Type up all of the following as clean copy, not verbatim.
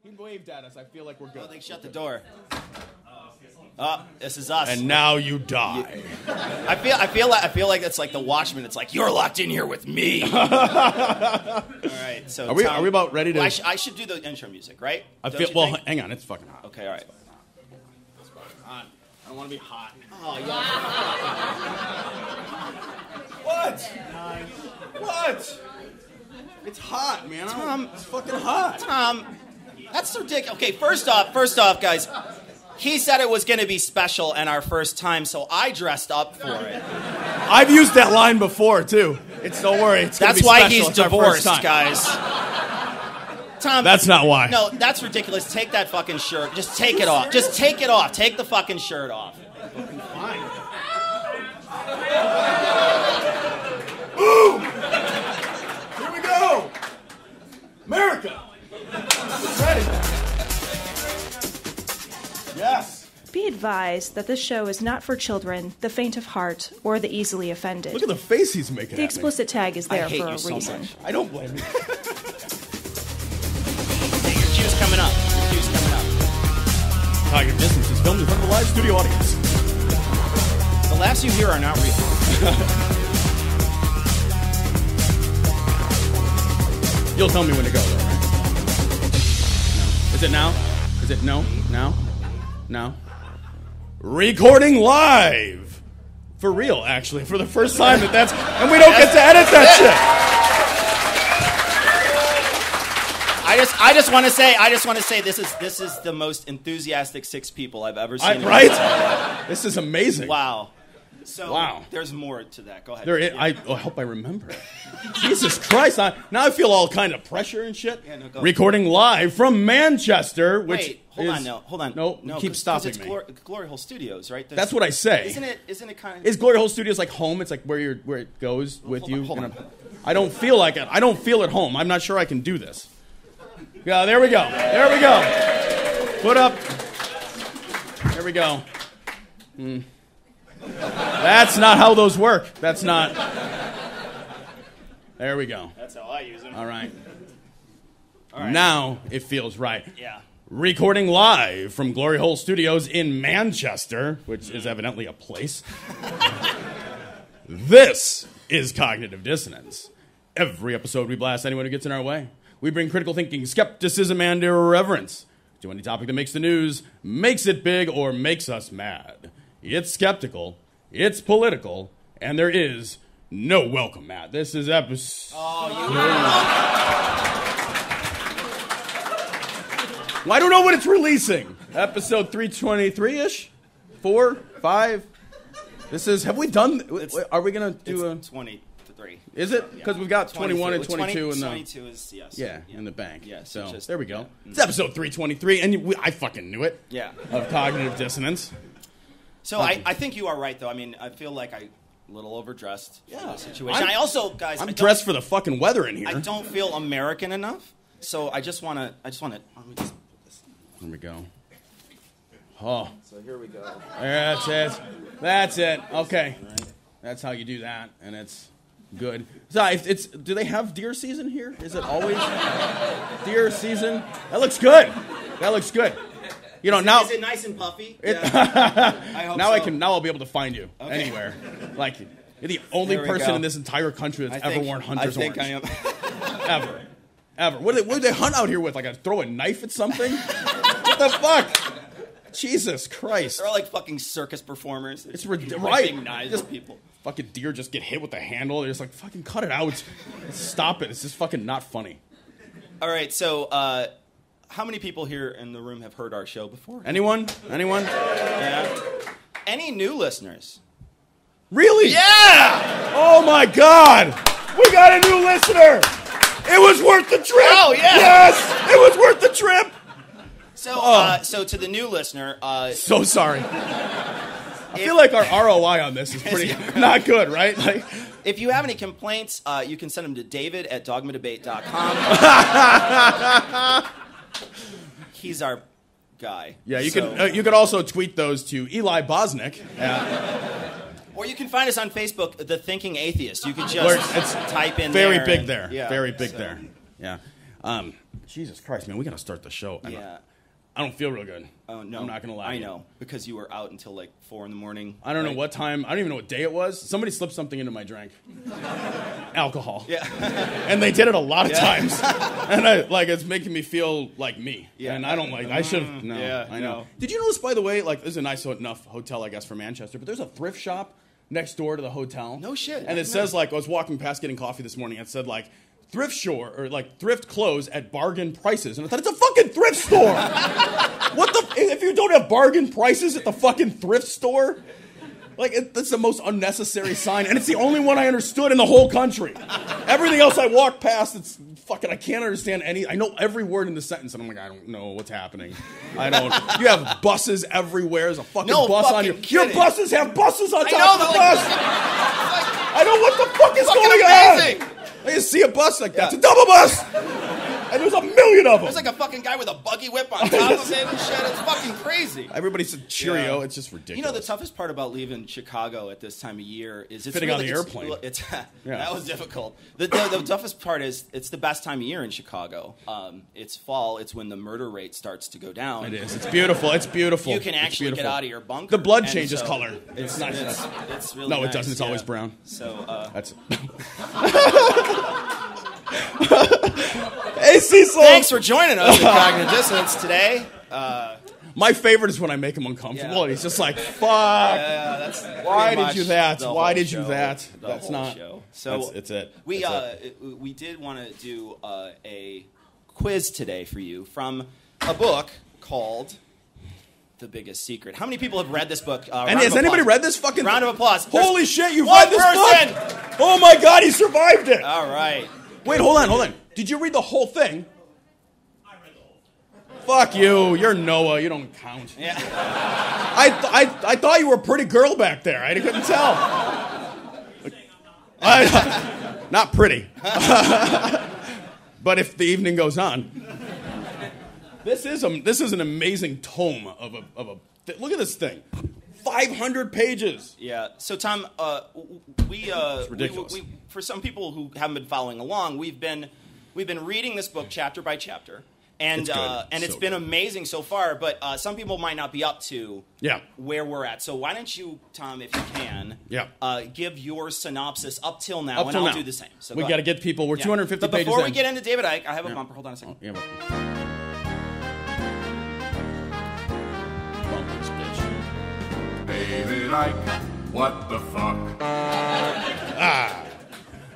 He waved at us. I feel like we're good. Oh, they shut the door. Oh, this is us. And now you die. I feel like it's like the Watchmen. It's like, you're locked in here with me. All right. So are we about ready to? Well, I should do the intro music, right? Hang on. It's fucking hot. Okay. All right. It's fucking hot. I don't want to be hot. Oh yeah. What? It's hot, man. Tom, it's fucking hot. Tom, that's ridiculous. Okay, first off, guys, he said it was going to be special and our first time, so I dressed up for it. I've used that line before too. Don't worry. That's why he's divorced, guys. Tom, that's not why. No, that's ridiculous. Take that fucking shirt. Just take it off. Just take it off. Take the fucking shirt off. Fine. Boom! Here we go! America! Ready? Yes. Be advised that this show is not for children, the faint of heart, or the easily offended. Look at the face he's making. The explicit tag is there for a So reason. much. I don't blame you. Hey, your cue's coming up. Cognitive Dissonance is filmed in front of a live studio audience. The laughs you hear are not real. You'll tell me when to go, though, right? No. Is it now? Is it no? Now? Now? Recording live! For real, actually. For the first time that's... And we don't get to edit that shit! I just want to say this is the most enthusiastic 6 people I've ever seen. Right? This is amazing. Wow. So wow. There's more to that. Go ahead. I hope I remember it. Jesus Christ! Now I feel all kind of pressure and shit. Yeah, no, go. Recording live from Manchester, which Wait, hold on. No, keep stopping it's me. Glory Hole Studios, right? That's what I say. Isn't it kind of? Is Glory Hole Studios like home? It's like where it goes with you. Hold on. I don't feel like it. I don't feel at home. I'm not sure I can do this. Yeah, there we go. There we go. Put up. There we go. That's not how those work. That's not. There we go. That's how I use them. All right. Now it feels right. Yeah. Recording live from Glory Hole Studios in Manchester, which is evidently a place. This is Cognitive Dissonance. Every episode we blast anyone who gets in our way. We bring critical thinking, skepticism, and irreverence to any topic that makes the news, makes it big, or makes us mad. It's skeptical, it's political, and there is no welcome mat. This is episode... Well, I don't know what it's releasing. Episode 323-ish? 4? 5? This is... Have we done... Are we going to do it's 23. Is it? Because we've got 21 and 22 in the... 22 is, yes. Yeah, in the bank. Yeah, so just, there we go. Yeah. It's episode 323, and I fucking knew it. Yeah. Of Cognitive Dissonance. So I think you are right, though. I mean, I feel like a little overdressed for the situation. I'm dressed for the fucking weather in here. I don't feel American enough, so I just want to. Let me just put this. Here we go. Oh. So here we go. That's it. That's it. Okay. Right. That's how you do that, and it's good. So do they have deer season here? Is it always deer season? That looks good. That looks good. You know, now is it nice and puffy? I hope now so. Now I'll be able to find you anywhere. Like you're the only person in this entire country that's ever worn hunter's orange. I am. Ever. What do they hunt out here with? Like throw a knife at something? What the fuck? Jesus Christ! They're all like fucking circus performers. It's right. Just people. Fucking deer just get hit with the handle. They're just like fucking cut it out. Stop it. It's just fucking not funny. All right, so. How many people here in the room have heard our show before? Anyone? Yeah. Any new listeners? Really? Yeah! Oh my God! We got a new listener! It was worth the trip! Oh, yeah! Yes! It was worth the trip! So to the new listener... so sorry. I feel like our ROI on this is pretty not good, right? Like, if you have any complaints, you can send them to david@dogmadebate.com. He's our guy. Yeah, you could also tweet those to Eli Bosnick. Or you can find us on Facebook, The Thinking Atheist. You can just type in very big there. Yeah, very big there. Yeah. Jesus Christ, man, we got to start the show. Yeah. I don't feel real good. Oh, no. I'm not going to lie. I know, because you were out until like 4 a.m. I don't know what time. I don't even know what day it was. Somebody slipped something into my drink. Alcohol. Yeah. And they did it a lot of times. And it's making me feel like me. Yeah. And I don't like, I should have, no. Yeah, I know. no. Did you notice, by the way, like, this is a nice enough hotel, I guess, for Manchester, but there's a thrift shop next door to the hotel. No shit. And it says, like, I was walking past getting coffee this morning, and it said, like, thrift store, or like thrift clothes at bargain prices. And I thought, it's a fucking thrift store! What the, if you don't have bargain prices at the fucking thrift store? Like, that's the most unnecessary sign, and it's the only one I understood in the whole country. Everything else I walk past, it's fucking, I can't understand I know every word in the sentence, and I'm like, I don't know what's happening. I don't, you have buses everywhere, there's a fucking bus on your buses have buses on top of the bus! I know what the fuck is going on! I just see a bus like that. It's a double bus! And there's a million of them. There's like a fucking guy with a buggy whip on top of it and shit. It's fucking crazy. Everybody said cheerio. Yeah. It's just ridiculous. You know, the toughest part about leaving Chicago at this time of year is it's fitting really, on the airplane. That was difficult. The toughest part is it's the best time of year in Chicago. It's fall. It's when the murder rate starts to go down. It is. It's beautiful. It's beautiful. You can actually get out of your bunker. The blood changes color. It's nice. It's really no, nice. It doesn't. It's always brown. So that's. Hey, Cecil! Thanks for joining us at Cognitive Dissonance today. My favorite is when I make him uncomfortable, and he's just like, "Fuck! Why did you that? Why did you that? That's not." Show. So it's it. We did want to do a quiz today for you from a book called The Biggest Secret. How many people have read this book? And has anybody read this fucking? Round of applause. Holy shit! You've read this book? Oh my God! He survived it. All right. Wait, hold on. Did you read the whole thing? I read the whole thing. Fuck you. You're Noah. You don't count. Yeah. I thought you were a pretty girl back there. I couldn't tell. Not pretty. But if the evening goes on. This is an amazing tome of a look at this thing. 500 pages. Yeah. So, Tom, it's ridiculous. We, for some people who haven't been following along, we've been reading this book chapter by chapter, and it's been amazing so far. But some people might not be up to where we're at. So why don't you, Tom, if you can, give your synopsis up till now, and I'll do the same. So we got to get people. We're 250 but pages before in. we get into David Icke, I have a bumper. Hold on a second. David Icke, what the fuck?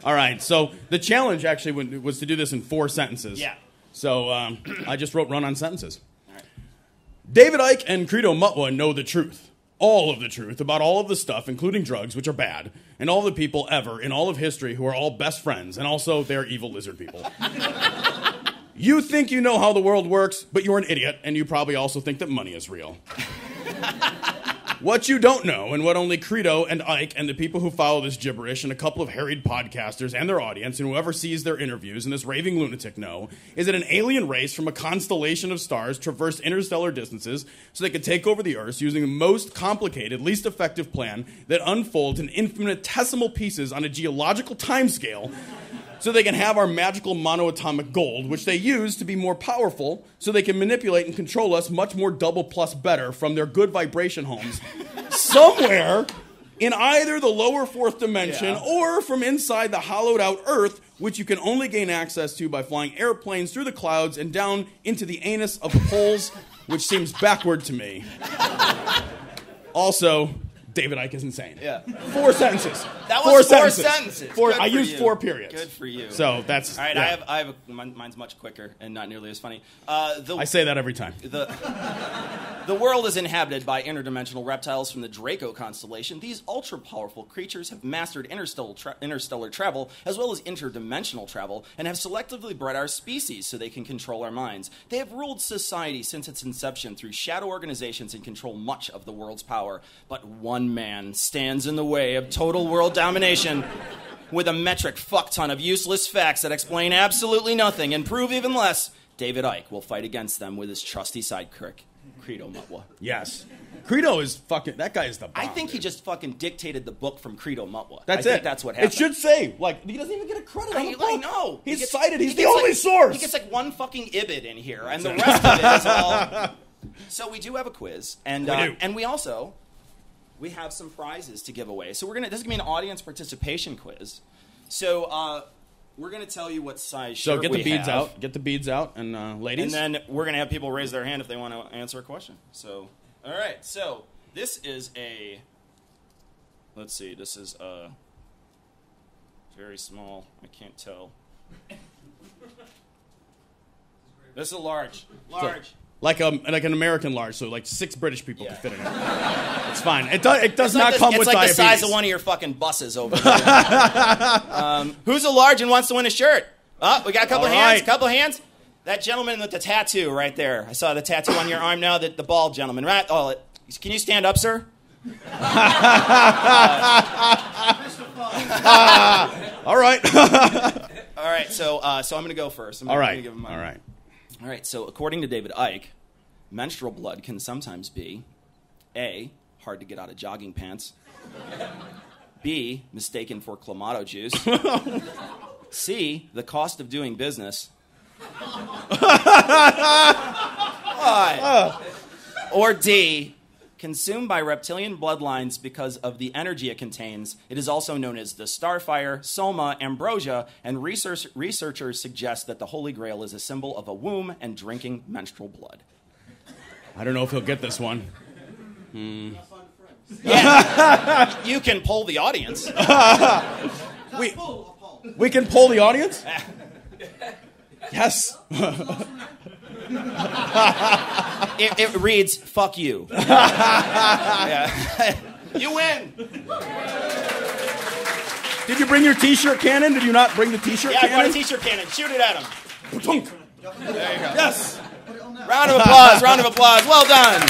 All right, so the challenge actually was to do this in 4 sentences. Yeah. So I just wrote run-on sentences. All right. David Icke and Credo Mutwa know the truth. All of the truth about all of the stuff, including drugs, which are bad, and all the people ever in all of history who are all best friends, and also they're evil lizard people. You think you know how the world works, but you're an idiot, and you probably also think that money is real. What you don't know, and what only Credo and Ike and the people who follow this gibberish and a couple of harried podcasters and their audience and whoever sees their interviews and this raving lunatic know, is that an alien race from a constellation of stars traversed interstellar distances so they could take over the Earth using the most complicated, least effective plan that unfolds in infinitesimal pieces on a geological timescale so they can have our magical monoatomic gold, which they use to be more powerful so they can manipulate and control us much more double plus better from their good vibration homes somewhere in either the lower 4th dimension or from inside the hollowed out Earth, which you can only gain access to by flying airplanes through the clouds and down into the anus of the poles, which seems backward to me. Also, David Icke is insane. Yeah. 4 sentences. That was 4 sentences. I used 4 periods. Good for you. So that's all right. Yeah. I have mine's much quicker and not nearly as funny. I say that every time. The world is inhabited by interdimensional reptiles from the Draco constellation. These ultra-powerful creatures have mastered interstellar travel as well as interdimensional travel and have selectively bred our species so they can control our minds. They have ruled society since its inception through shadow organizations and control much of the world's power. But one man stands in the way of total world domination with a metric fuck-ton of useless facts that explain absolutely nothing and prove even less. David Icke will fight against them with his trusty sidekick, Credo Mutwa. Yes. Credo is fucking... That guy is the bomb. I think he just fucking dictated the book from Credo Mutwa. That's I it. think that's what happened. It should say, like, he doesn't even get a credit on the book. I know. He's He gets- cited. He's he the gets, only like, source. He gets like one fucking ibid in here, and the rest of it is all... So we do have a quiz, and we also... We have some prizes to give away. So this is going to be an audience participation quiz. So we're going to tell you what size shirt So get the beads have. out. Get the beads out, and ladies. And then we're going to have people raise their hand if they want to answer a question. So, all right. So this is a... Let's see. This is a... Very small. I can't tell. This is a large. Large. Like an American large, so like 6 British people can fit in it. It's fine. It does It's not like come with It's like diabetes. the size of one of your fucking buses over there. Who's a large and wants to win a shirt? We got a couple All hands. right. Couple hands. That gentleman with the tattoo right there. I saw the tattoo on your arm now. The bald gentleman, right? Oh, can you stand up, sir? All right. All right. So I'm going to go first. All right. Give him All right. All right, so according to David Icke, menstrual blood can sometimes be A, hard to get out of jogging pants, B, mistaken for Clamato juice, C, the cost of doing business, or D, consumed by reptilian bloodlines because of the energy it contains. It is also known as the starfire, soma, ambrosia, and researchers suggest that the Holy Grail is a symbol of a womb and drinking menstrual blood. I don't know if he'll get this one. Yeah. You can poll the audience. We can poll the audience? Yes. It reads, fuck you. Yeah. You win. Did you bring your T-shirt cannon? Did you not bring the T-shirt Yeah, I cannon? brought a T-shirt cannon. Shoot it at him. There you go. Yes. Round of applause. Round of applause. Well done.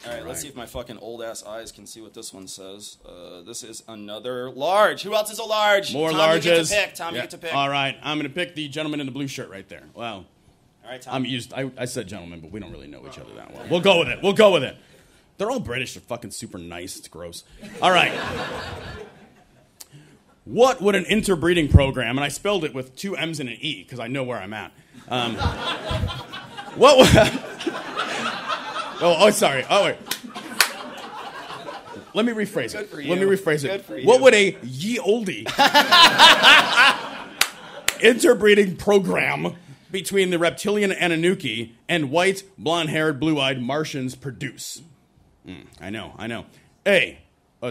All right, let's see if my fucking old-ass eyes can see what this one says. This is another large. Who else is a large? More Tom, larges. You get to pick. Tom, Yeah. you get to pick. All right. I'm going to pick the gentleman in the blue shirt right there. Wow. All right, Tom. I'm used. I said gentlemen, but we don't really know each other that well. We'll go with it. We'll go with it. They're all British. They're fucking super nice. It's gross. All right. What would an interbreeding program, and I spelled it with 2 M's and an E because I know where I'm at. What would... sorry. Oh, wait. Let me rephrase it. Good for you. Let me rephrase Good it. for you. What would a ye olde interbreeding program between the reptilian Anunnaki and white, blonde-haired, blue-eyed Martians produce? I know. A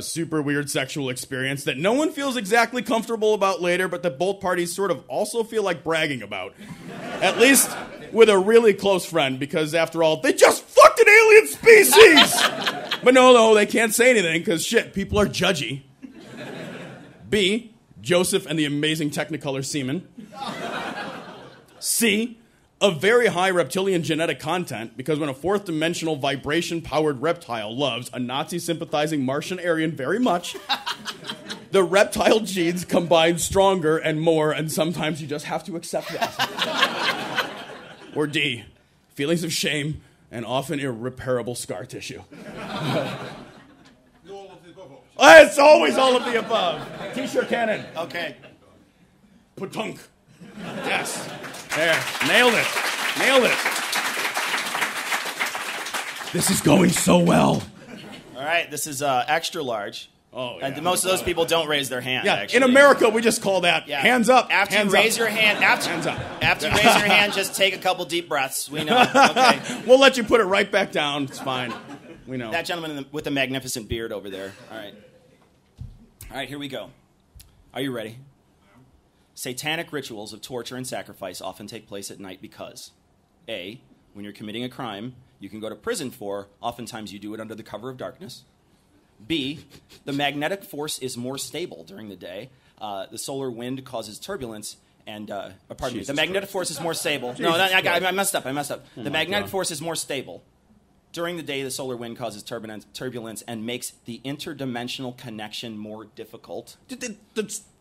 super weird sexual experience that no one feels exactly comfortable about later, but that both parties sort of also feel like bragging about. At least with a really close friend, because after all, they just fucked an alien species! But no, they can't say anything, because shit, people are judgy. B, Joseph and the amazing Technicolor semen. C, a very high reptilian genetic content, because when a 4th-dimensional vibration-powered reptile loves a Nazi-sympathizing Martian Aryan very much, the reptile genes combine stronger and more, and sometimes you just have to accept that. Or D, feelings of shame and often irreparable scar tissue. It's always all of the above. T-shirt cannon. Okay. Patunk. Yes. There. Nailed it. This is going so well. All right, this is extra large. Oh, yeah. Most of those people don't raise their hand, Yeah, actually. in America, we just call that Yeah. hands up. After hands you raise up. your hand, Hands up. After you raise your hand, just take a couple deep breaths. We know. Okay. We'll let you put it right back down. It's fine. We know. That gentleman with the magnificent beard over there. All right, here we go. Are you ready? Satanic rituals of torture and sacrifice often take place at night because A, when you're committing a crime you can go to prison for, oftentimes you do it under the cover of darkness. B, the magnetic force is more stable during the day. The solar wind causes turbulence, and pardon me. The magnetic force is more stable. No, I messed up. The magnetic force is more stable. During the day, the solar wind causes turbulence and makes the interdimensional connection more difficult. The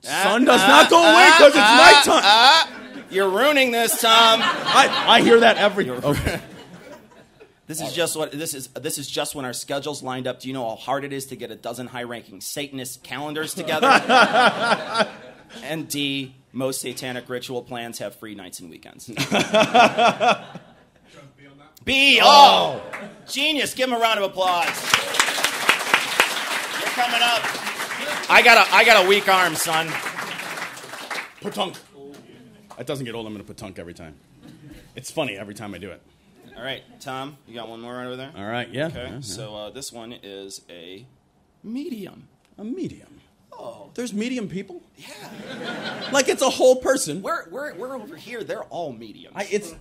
sun does not go away because it's nighttime. You're ruining this, Tom. I hear that every. Okay. This is just when our schedules lined up. Do you know how hard it is to get a dozen high-ranking Satanist calendars together? And D, most satanic ritual plans have free nights and weekends. B, oh, genius! Give him a round of applause. You're coming up. I got a weak arm, son. Patunk. That doesn't get old. I'm going to patunk every time. It's funny every time I do it. All right, Tom, you got one more right over there? All right, yeah. Okay, Yeah. so this one is a medium. A medium. Oh. There's medium people? Yeah. Like it's a whole person. We're over here. They're all mediums.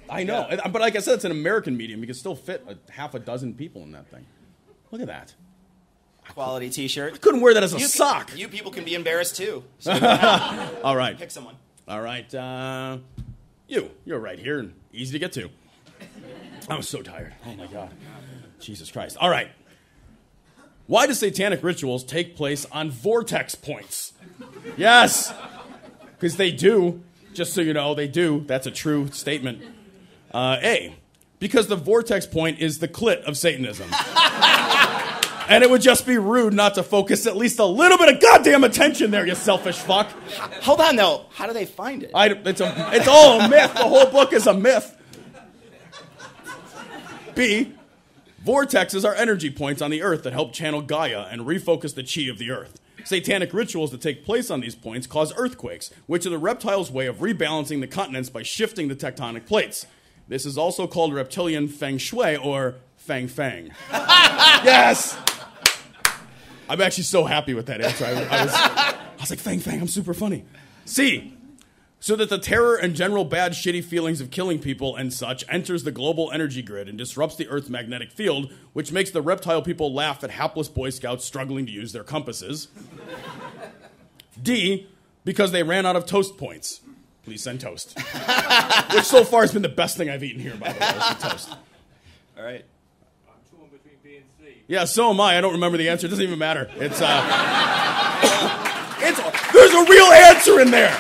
I know. Yeah. But like I said, it's an American medium. You can still fit half a dozen people in that thing. Look at that. Quality T-shirt. I couldn't wear that as a sock. You people can be embarrassed too. So All right. pick someone. All right. You're right here and easy to get to. I'm so tired. Oh my God. Jesus Christ. All right. Why do satanic rituals take place on vortex points? Yes. Because they do. Just so you know, they do. That's a true statement. A. Because the vortex point is the clit of Satanism. And it would just be rude not to focus at least a little bit of goddamn attention there, you selfish fuck. Hold on, though. How do they find it? It's all a myth. The whole book is a myth. B. Vortexes are energy points on the earth that help channel Gaia and refocus the chi of the earth. Satanic rituals that take place on these points cause earthquakes, which are the reptiles' way of rebalancing the continents by shifting the tectonic plates. This is also called reptilian feng shui or fang fang. Yes! I'm actually so happy with that answer. I was like, fang fang, I'm super funny. C. So that the terror and general bad, shitty feelings of killing people and such enters the global energy grid and disrupts the Earth's magnetic field, which makes the reptile people laugh at hapless Boy Scouts struggling to use their compasses. D, because they ran out of toast points. Please send toast. Which so far has been the best thing I've eaten here, by the way, is the toast. All right. I'm torn between B and C. Yeah, so am I. I don't remember the answer. It doesn't even matter. There's a real answer in there.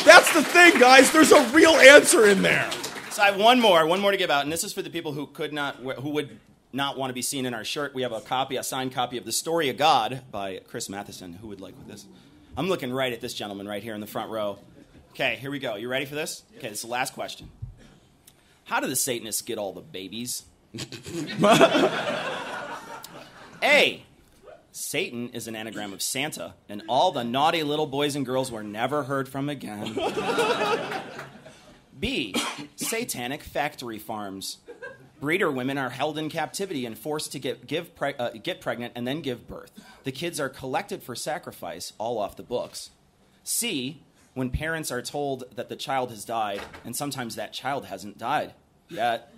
That's the thing, guys. There's a real answer in there. So I have one more to give out, and this is for the people who would not want to be seen in our shirt. We have a signed copy of The Story of God by Chris Matheson. Who would like with this? I'm looking right at this gentleman right here in the front row. Okay, here we go. You ready for this? Okay, this is the last question. How do the Satanists get all the babies? A. Satan is an anagram of Santa, and all the naughty little boys and girls were never heard from again. B. Satanic factory farms. Breeder women are held in captivity and forced to get pregnant and then give birth. The kids are collected for sacrifice, all off the books. C. When parents are told that the child has died, and sometimes that child hasn't died yet.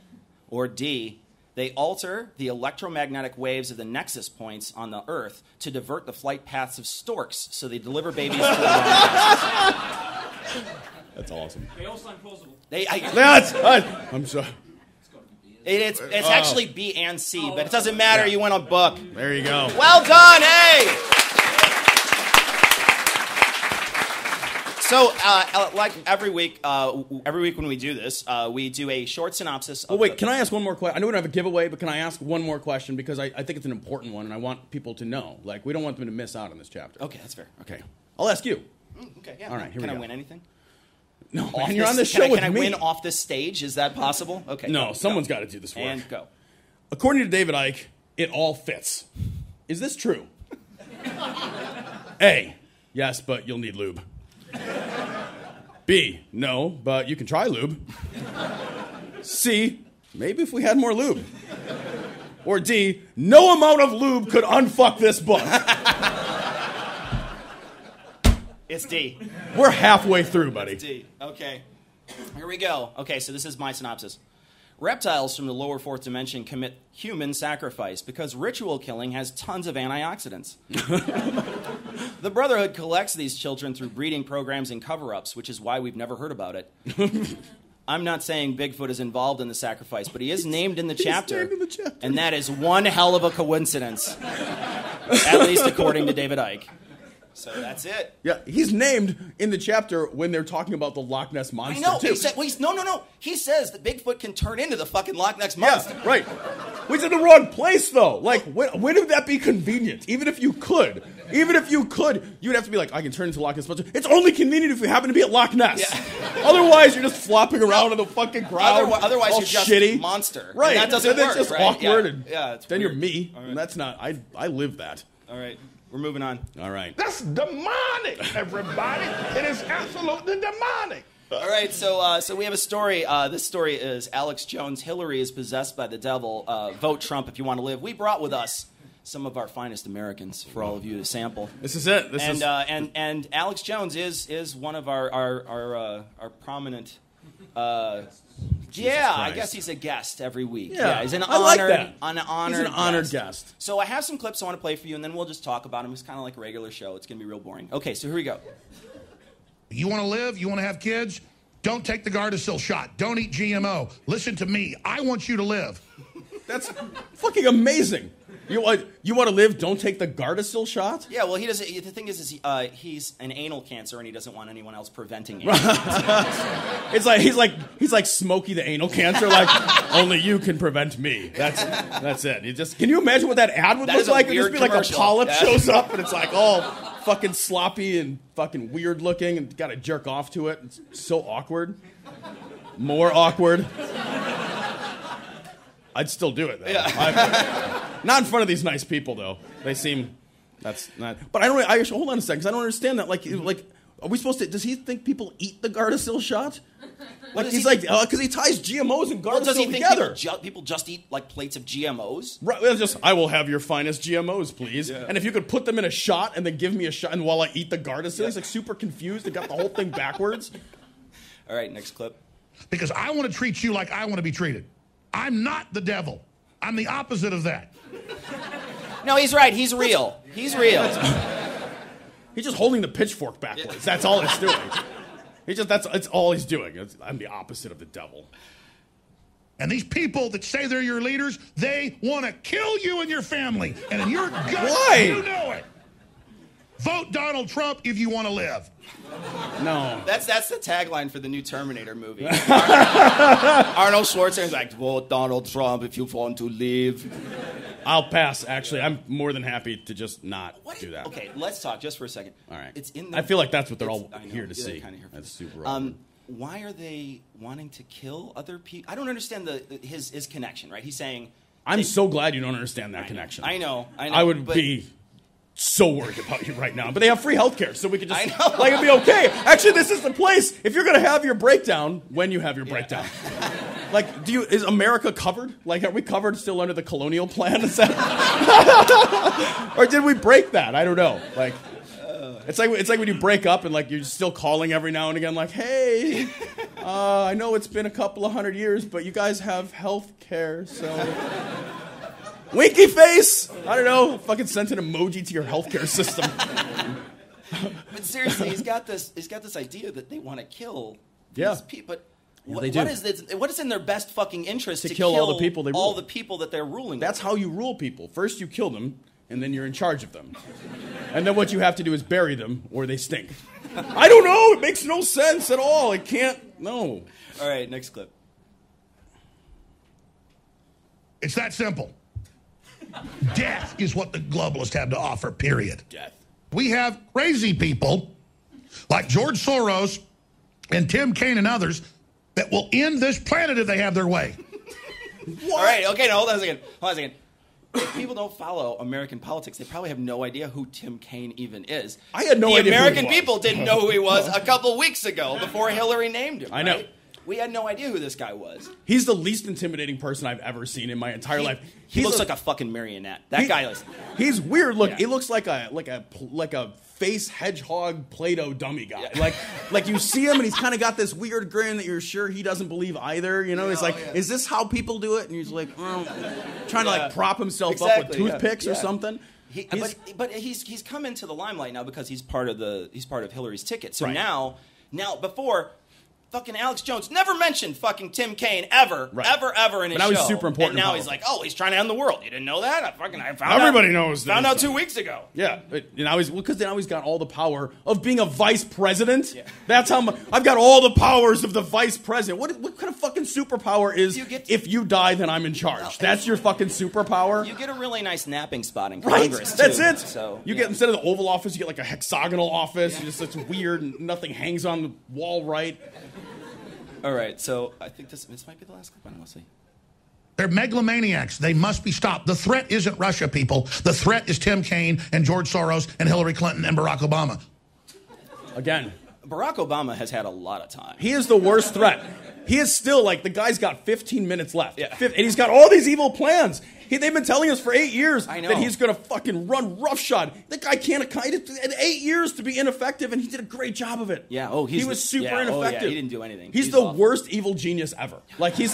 Or D. They alter the electromagnetic waves of the nexus points on the Earth to divert the flight paths of storks, so they deliver babies to the wrong places. That's awesome. They all sound plausible. I'm sorry. It's actually B and C, but it doesn't matter. You win a book. There you go. Well done, hey! So, like every week when we do this, we do a short synopsis. Oh, wait, can I ask one more question? I know we don't have a giveaway, but can I ask one more question? Because I think it's an important one, and I want people to know. Like, we don't want them to miss out on this chapter. Okay, that's fair. Okay. I'll ask you. Okay, yeah. All right, here Can we I go. win anything? No, man, you're on this show with me. Can I win off this stage? Is that possible? Okay. No, go. someone's got to do this work. And go. According to David Icke, it all fits. Is this true? A, yes, but you'll need lube. B, no, but you can try lube. C, maybe if we had more lube. Or D, no amount of lube could unfuck this book. It's D. We're halfway through, buddy. D. Okay. Here we go. Okay, so this is my synopsis. Reptiles from the lower fourth dimension commit human sacrifice because ritual killing has tons of antioxidants. The Brotherhood collects these children through breeding programs and cover-ups, which is why we've never heard about it. I'm not saying Bigfoot is involved in the sacrifice, but he is named in the chapter. And that is one hell of a coincidence, at least according to David Icke. So that's it. Yeah, he's named in the chapter when they're talking about the Loch Ness Monster, I know. too. He said, no. He says that Bigfoot can turn into the fucking Loch Ness Monster. Yeah, right. Which is in the wrong place, though. Like, when would that be convenient? Even if you could, you'd have to be like, I can turn into Loch Ness Monster. It's only convenient if you happen to be at Loch Ness. Yeah. Otherwise, you're just flopping around in the fucking ground. Otherwise, all you're just shitty. monster. Right. And that doesn't then work. It's just right? awkward. Yeah. And It's then weird. you're me. All right. And that's not. I live that. All right. We're moving on. All right. That's demonic, everybody. It is absolutely demonic. All right, so we have a story. This story is Alex Jones. Hillary is possessed by the devil. Vote Trump if you want to live. We brought with us some of our finest Americans for all of you to sample. This is it. And Alex Jones is one of our prominent. I guess he's a guest every week. Yeah, he's an I like that. honored. He's an honored guest. So I have some clips I want to play for you, and then we'll just talk about him. It's kind of like a regular show. It's gonna be real boring. Okay, so here we go. You want to live? You want to have kids? Don't take the Gardasil shot. Don't eat GMO. Listen to me. I want you to live. That's fucking amazing. You want to live? Don't take the Gardasil shot. Yeah, well, he doesn't. The thing is he's an anal cancer, and he doesn't want anyone else preventing it. It's like he's like Smokey the anal cancer. Like only you can prevent me. That's it. Can you imagine what that ad would look like? It'd just be like a polyp shows up, and it's like all fucking sloppy and fucking weird looking, and got to jerk off to it. It's so awkward. More awkward. I'd still do it, though. Yeah. Not in front of these nice people, though. They seem... That's not... But I don't... hold on a second, because I don't understand that. Like, are we supposed to... Does he think people eat the Gardasil shot? Like, he's like... Because he ties GMOs and Gardasil does he together. Think people just eat, like, plates of GMOs? Right. Well, just, I will have your finest GMOs, please. Yeah. And if you could put them in a shot and then give me a shot, and while I eat the Gardasil, he's, like, super confused and got the whole thing backwards. All right, next clip. Because I want to treat you like I want to be treated. I'm not the devil. I'm the opposite of that. No, he's right. He's real. He's real. He's just holding the pitchfork backwards. Yeah. That's all it's doing. That's all he's doing. I'm the opposite of the devil. And these people that say they're your leaders, they want to kill you and your family. And in your gut, Why? You know it. Vote Donald Trump if you want to live. No. That's the tagline for the new Terminator movie. Arnold Schwarzenegger's like, vote Donald Trump if you want to live. I'll pass, actually. I'm more than happy to just not do that. Okay, let's talk just for a second. All right. It's in I feel like that's what they're all here to see. That's super awkward. Why are they wanting to kill other people? I don't understand his connection, right? He's saying... I'm so glad you don't understand that connection. I know. I would be so worried about you right now. But they have free healthcare, so we could just... Like, it'd be okay. Actually, this is the place. If you're going to have your breakdown, when you have your breakdown. Like, is America covered? Like, are we covered still under the colonial plan? Is that... Or did we break that? I don't know. Like... It's like when you break up and like you're still calling every now and again, like, hey, I know it's been a couple of 100 years, but you guys have health care, so winky face. I don't know. Fucking sent an emoji to your healthcare system. But seriously, he's got this idea that they want to kill these people. But they do. What is in their best fucking interest to kill all the people they rule? All the people that they're ruling. That's how you rule people. First you kill them, and then you're in charge of them. And then what you have to do is bury them, or they stink. I don't know. It makes no sense at all. It can't. No. All right, next clip. It's that simple. Death is what the globalists have to offer, period. Death. We have crazy people like George Soros and Tim Kaine and others that will end this planet if they have their way. All right, okay, no, hold on a second. If people don't follow American politics, they probably have no idea who Tim Kaine even is. I had no idea The American who he was. people didn't know who he was a couple weeks ago before Hillary named him. I know. Right? We had no idea who this guy was. He's the least intimidating person I've ever seen in my entire life. He looks like a fucking marionette. That guy is. He's weird. Look, he looks like a face hedgehog Play-Doh dummy guy. Yeah. Like you see him and he's kind of got this weird grin that you're sure he doesn't believe either. You know, he's like, is this how people do it? And he's like, trying to like prop himself up with toothpicks or something. But he's come into the limelight now because he's part of Hillary's ticket. So right. now before Fucking Alex Jones never mentioned fucking Tim Kaine ever in his show. Now he's super important. And now and he's like, oh, he's trying to end the world. You didn't know that? I found Everybody out. knows. Found out 2 weeks ago. Yeah, now he's got all the power of being a vice president. Yeah. That's how much I've got all the powers of the vice president. What kind of fucking superpower is if you die, then I'm in charge? That's your fucking superpower. You get a really nice napping spot in Congress. That's too. it. So you get instead of the Oval Office, you get like a hexagonal office. Yeah. It's just weird, and nothing hangs on the wall right. All right, so I think this might be the last clip. We'll see. They're megalomaniacs. They must be stopped. The threat isn't Russia, people. The threat is Tim Kaine and George Soros and Hillary Clinton and Barack Obama. Again, Barack Obama has had a lot of time. He is the worst threat. He is still the guy's got 15 minutes left. Yeah. And he's got all these evil plans. They've been telling us for 8 years that he's going to fucking run roughshod. The guy can't had 8 years to be ineffective, and he did a great job of it. Yeah. Oh, he was super ineffective. Oh, yeah. He didn't do anything. He's the awful. Worst evil genius ever. He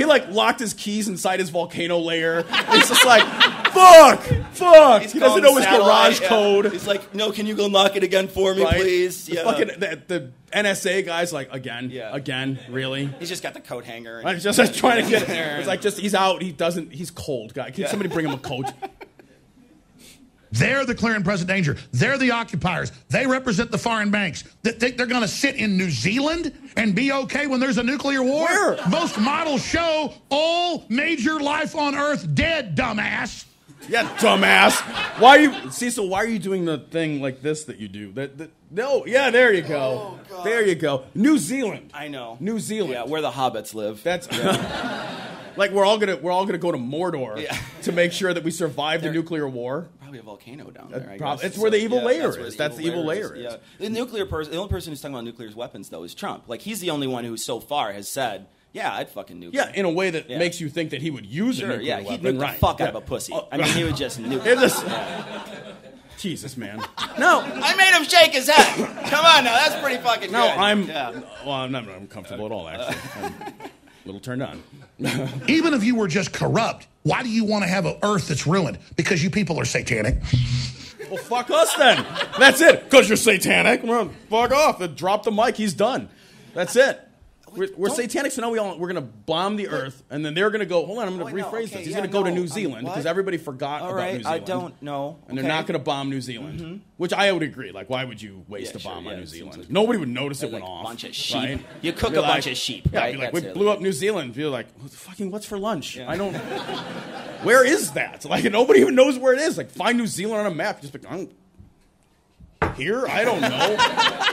locked his keys inside his volcano lair. He's just like, fuck. He doesn't know his garage code. He's like, no, can you go knock it again for me, please? Yeah. The NSA guy's like, again, really? He's just got the coat hanger. I'm just trying to get there. It's he's out. He's cold, guy. Can somebody bring him a coat? They're the clear and present danger. They're the occupiers. They represent the foreign banks that think they're going to sit in New Zealand and be okay when there's a nuclear war. Where? Most models show all major life on Earth dead, dumbass. Yeah, dumbass. Cecil, why are you doing the thing like this that you do? No, yeah, there you go. Oh, there you go. New Zealand. I know. New Zealand. Yeah, where the hobbits live. That's we're all gonna go to Mordor to make sure that we survive the nuclear war. Probably a volcano down there. I guess. It's where the evil layer is. That's the evil layer is. Yeah. The only person who's talking about nuclear weapons though is Trump. He's the only one who so far has said, yeah, I'd fucking nuke. Yeah, in a way that makes you think that he would use a nuclear weapon. He'd nuke the fuck out of a pussy. I mean, he would just nuke it. Jesus, man. No. I made him shake his head. Come on now, that's pretty fucking good. I'm not comfortable at all, actually. I'm a little turned on. Even if you were just corrupt, why do you want to have an Earth that's ruined? Because you people are satanic. Well, fuck us then. That's it. Because you're satanic. Fuck off. Drop the mic. He's done. That's it. We're satanic, so now we're going to bomb the Earth, and then they're going to go, hold on, I'm going to rephrase this. He's going to go to New Zealand, because everybody forgot about New Zealand. I don't know. And they're not going to bomb New Zealand, which I would agree. Why would you waste a bomb on New Zealand? Nobody would notice it went off. A bunch of sheep. Right? You cook a bunch of sheep, right? Yeah, we blew up New Zealand. You're like, what's for lunch? Yeah. I don't... Where is that? Nobody even knows where it is. Find New Zealand on a map. Just here? I don't know.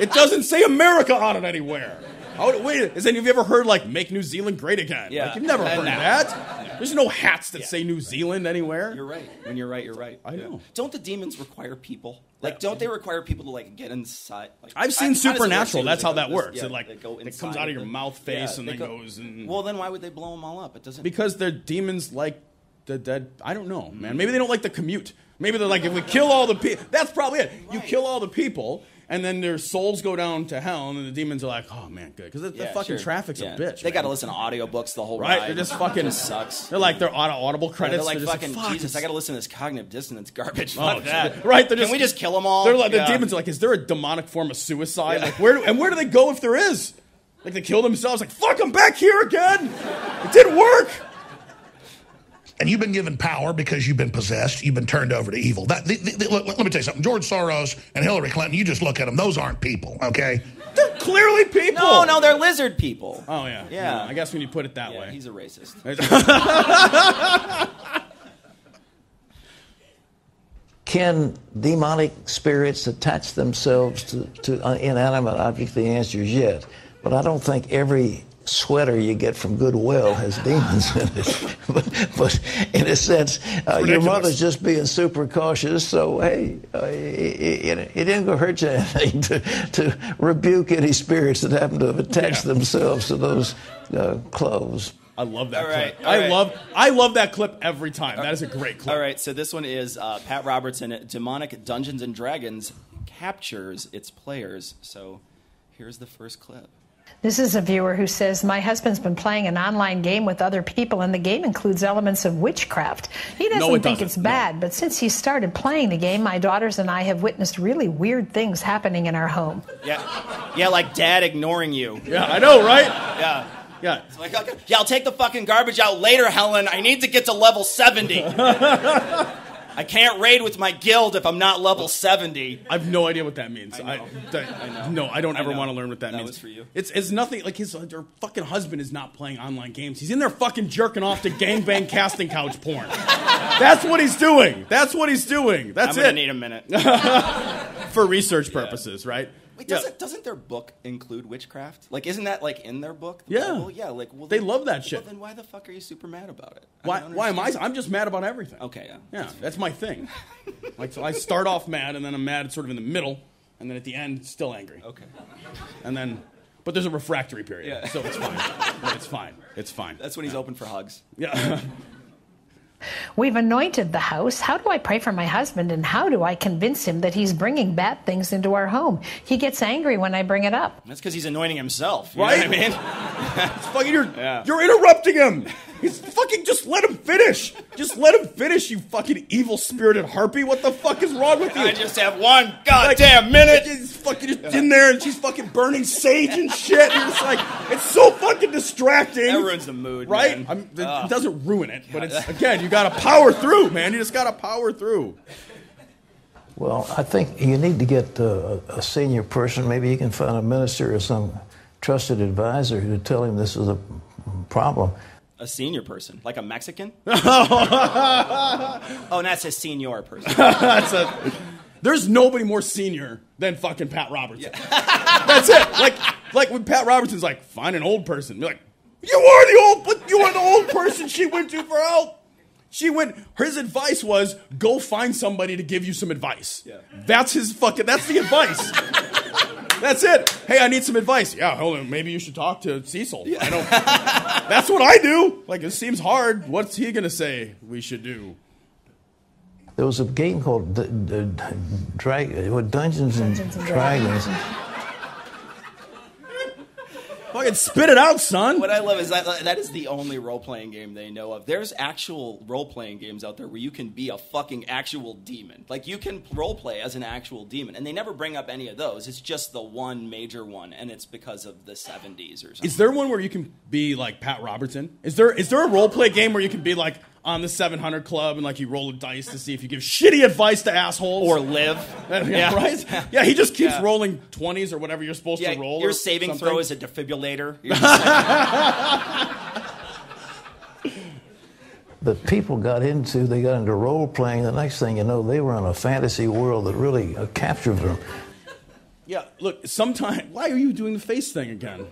It doesn't say America on it anywhere. Wait, have you ever heard, make New Zealand great again? Yeah. You've never heard that. There's no hats that say New Zealand anywhere. You're right. When you're right, you're right. I know. Don't the demons require people? Don't they require people to, get inside? I've seen Supernatural. That's how that works. Yeah, it comes out of your mouth, face, and then goes... Well, then why would they blow them all up? It doesn't... Because they're demons like the dead... I don't know, man. Maybe they don't like the commute. Maybe they're if we kill all the people... That's probably it. Right. You kill all the people... And then their souls go down to hell, and the demons are like, "Oh man, good," because the fucking traffic's a bitch. They got to listen to audiobooks the whole ride. They're just fucking sucks. They're they're audible credits. They're they're fucking Jesus. I got to listen to this cognitive dissonance garbage. Fuck that. Right? Can we just kill them all? They're the demons are is there a demonic form of suicide? Yeah. Where do they go if there is? They kill themselves. Fuck, I'm back here again. It didn't work. And you've been given power because you've been possessed. You've been turned over to evil. Let me tell you something. George Soros and Hillary Clinton, you just look at them. Those aren't people, okay? They're clearly people. No, they're lizard people. Oh, yeah. Yeah. I guess when you put it that way. He's a racist. Can demonic spirits attach themselves to inanimate objects? The answer is yes. But I don't think every sweater you get from Goodwill has demons in it. but in a sense, your mother's just being super cautious. So, hey, it didn't go hurt you anything to rebuke any spirits that happen to have attached themselves to those clothes. I love that clip. I love that clip every time. That is a great clip. All right, so this one is Pat Robertson, Demonic Dungeons & Dragons captures its players. So here's the first clip. This is a viewer who says, my husband's been playing an online game with other people, and the game includes elements of witchcraft. He doesn't think it's bad, but since he started playing the game, my daughters and I have witnessed really weird things happening in our home. Yeah, like Dad ignoring you. Yeah, I know, right? Yeah. It's like, okay, I'll take the fucking garbage out later, Helen. I need to get to level 70. I can't raid with my guild if I'm not level 70. I have no idea what that means. I know. No, I don't ever want to learn what that means. That was for you. It's nothing, like her fucking husband is not playing online games. He's in there fucking jerking off to gangbang casting couch porn. That's what he's doing. That's it. I'm going to need a minute. For research purposes, right? Wait, doesn't their book include witchcraft? Like, isn't that, like, in their book? Yeah. Yeah, like... Well, they love that shit. Well, then why the fuck are you super mad about it? Why am I? I'm just mad about everything. Okay, Yeah, that's my thing. Like, so I start off mad, and then I'm mad sort of in the middle, and then at the end, still angry. Okay. And then... But there's a refractory period, Yeah. so it's fine. It's fine. That's when he's open for hugs. Yeah. We've anointed the house. How do I pray for my husband, and how do I convince him that he's bringing bad things into our home? He gets angry when I bring it up. That's because he's anointing himself. You Right? know what I mean? You're interrupting him. He's fucking, just let him finish. Just let him finish, you fucking evil-spirited harpy. What the fuck is wrong with you? I just have one goddamn minute. He's fucking just in there, and she's fucking burning sage and shit. And it's like, it's so fucking distracting. That ruins the mood, right? man. It doesn't ruin it, but it's, again, you gotta power through, man. You just gotta power through. Well, I think you need to get a senior person. Maybe you can find a minister or some trusted advisor to tell him this is a problem. A senior person? Like a Mexican? Oh, that's a senior person. There's nobody more senior than fucking Pat Robertson. Yeah. That's it. Like when Pat Robertson's like, find an old person. Be like, you are the old person she went to for help. His advice was, go find somebody to give you some advice. Yeah. That's the advice. That's it. Hey, I need some advice. Yeah, hold on. Maybe you should talk to Cecil. Yeah. That's what I do. Like, it seems hard. What's he going to say we should do? There was a game called Dungeons and Dragons. Fucking spit it out, son. What I love is that is the only role-playing game they know of. There's actual role-playing games out there where you can be a fucking actual demon. Like, you can role-play as an actual demon. And they never bring up any of those. It's just the one major one, and it's because of the 70s or something. Is there one where you can be like Pat Robertson? Is there a role-play game where you can be like on the 700 Club and like you roll a dice to see if you give shitty advice to assholes? Or live. Yeah, right? Yeah, he just keeps rolling 20s or whatever you're supposed to roll. Your saving throw is a defibrillator. But people got into role playing. The next thing you know, they were in a fantasy world that really captured them. Yeah, look, sometimes, why are you doing the face thing again?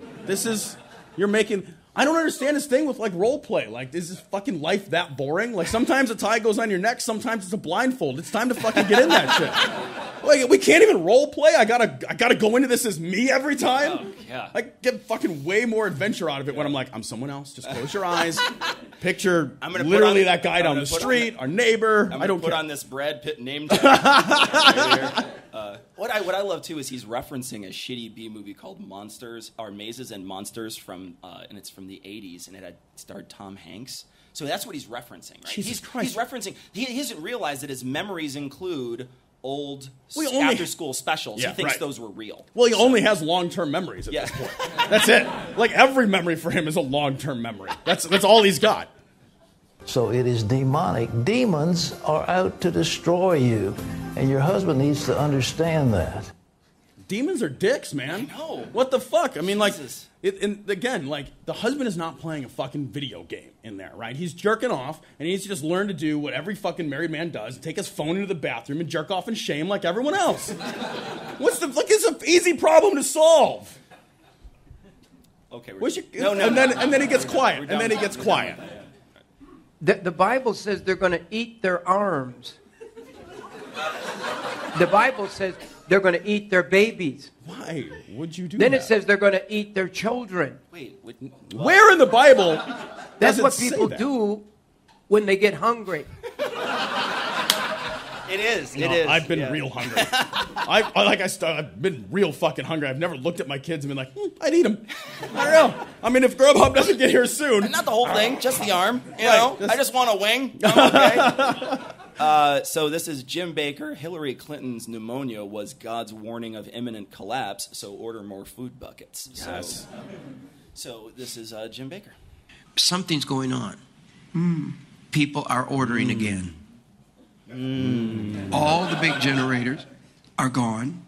I don't understand this thing with like role play. Like, is this fucking life that boring? Like, sometimes a tie goes on your neck, sometimes it's a blindfold. It's time to fucking get in that shit. Like, we can't even role play. I gotta go into this as me every time. Oh, yeah. I get fucking way more adventure out of it when I'm like, I'm someone else. Just close your eyes. Picture literally that guy down the street, our neighbor. I don't put on this Brad Pitt name tag right here. What I love too is he's referencing a shitty B movie called Monsters, or Mazes and Monsters and it's from the 80s, and it had starred Tom Hanks. So that's what he's referencing, right? Jesus Christ. He's referencing. He doesn't realize that his memories include old after-school specials. Yeah, he thinks right. those were real. Well, he only has long-term memories at this point. That's it. Like, every memory for him is a long-term memory. That's all he's got. So it is demonic. Demons are out to destroy you, and your husband needs to understand that. Demons are dicks, man. I know. What the fuck? I mean, like, Jesus. and again, like, the husband is not playing a fucking video game in there, right? He's jerking off, and he needs to just learn to do what every fucking married man does, take his phone into the bathroom and jerk off in shame like everyone else. It's an easy problem to solve. Okay. No. And then he gets quiet. And then he gets quiet. The Bible says they're going to eat their arms. The Bible says they're going to eat their babies. Why would you do Then that? it says they're going to eat their children. Wait. Where in the Bible That's does it what say people that? do when they get hungry. It is. No, it is. I've been real hungry. I've been real fucking hungry. I've never looked at my kids and been like, I'd eat them. I don't know. I mean, if Grubhub doesn't get here soon. Not the whole thing, just the arm. You know, I just want a wing. I'm okay. So this is Jim Baker. Hillary Clinton's pneumonia was God's warning of imminent collapse, so order more food buckets. Yes. So this is Jim Baker. Something's going on. People are ordering again. All the big generators are gone.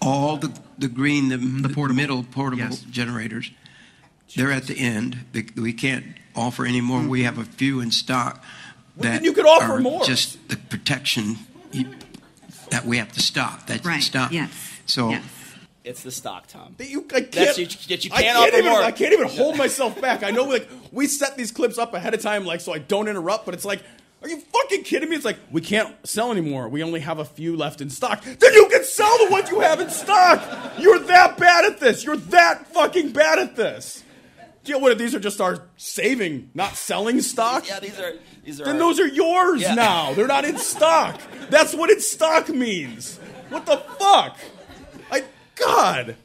All the green, the middle portable generators, they're at the end. We can't offer any more. We have a few in stock that you could offer are more. just the protection that we have to stop. That's right. stop. Yes. So. Yes. It's the stock, Tom. You can't offer more. I can't even hold myself back. I know, like, we set these clips up ahead of time, like, so I don't interrupt, but it's like, are you fucking kidding me? It's like, we can't sell anymore. We only have a few left in stock. Then you can sell the ones you have in stock. You're that bad at this. You're that fucking bad at this. Do you know what? These are just our saving, not selling stock? Yeah, these are. Then those are yours now. They're not in stock. That's what in stock means. What the fuck? God.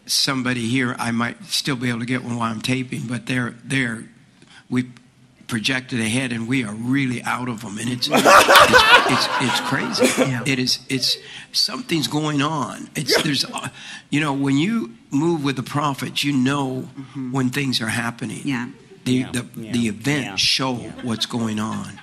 Somebody here, I might still be able to get one while I'm taping, but we projected ahead and we are really out of them, and it's crazy. Yeah. It's something's going on. There's when you move with the prophets, you know when things are happening. Yeah. The events show what's going on.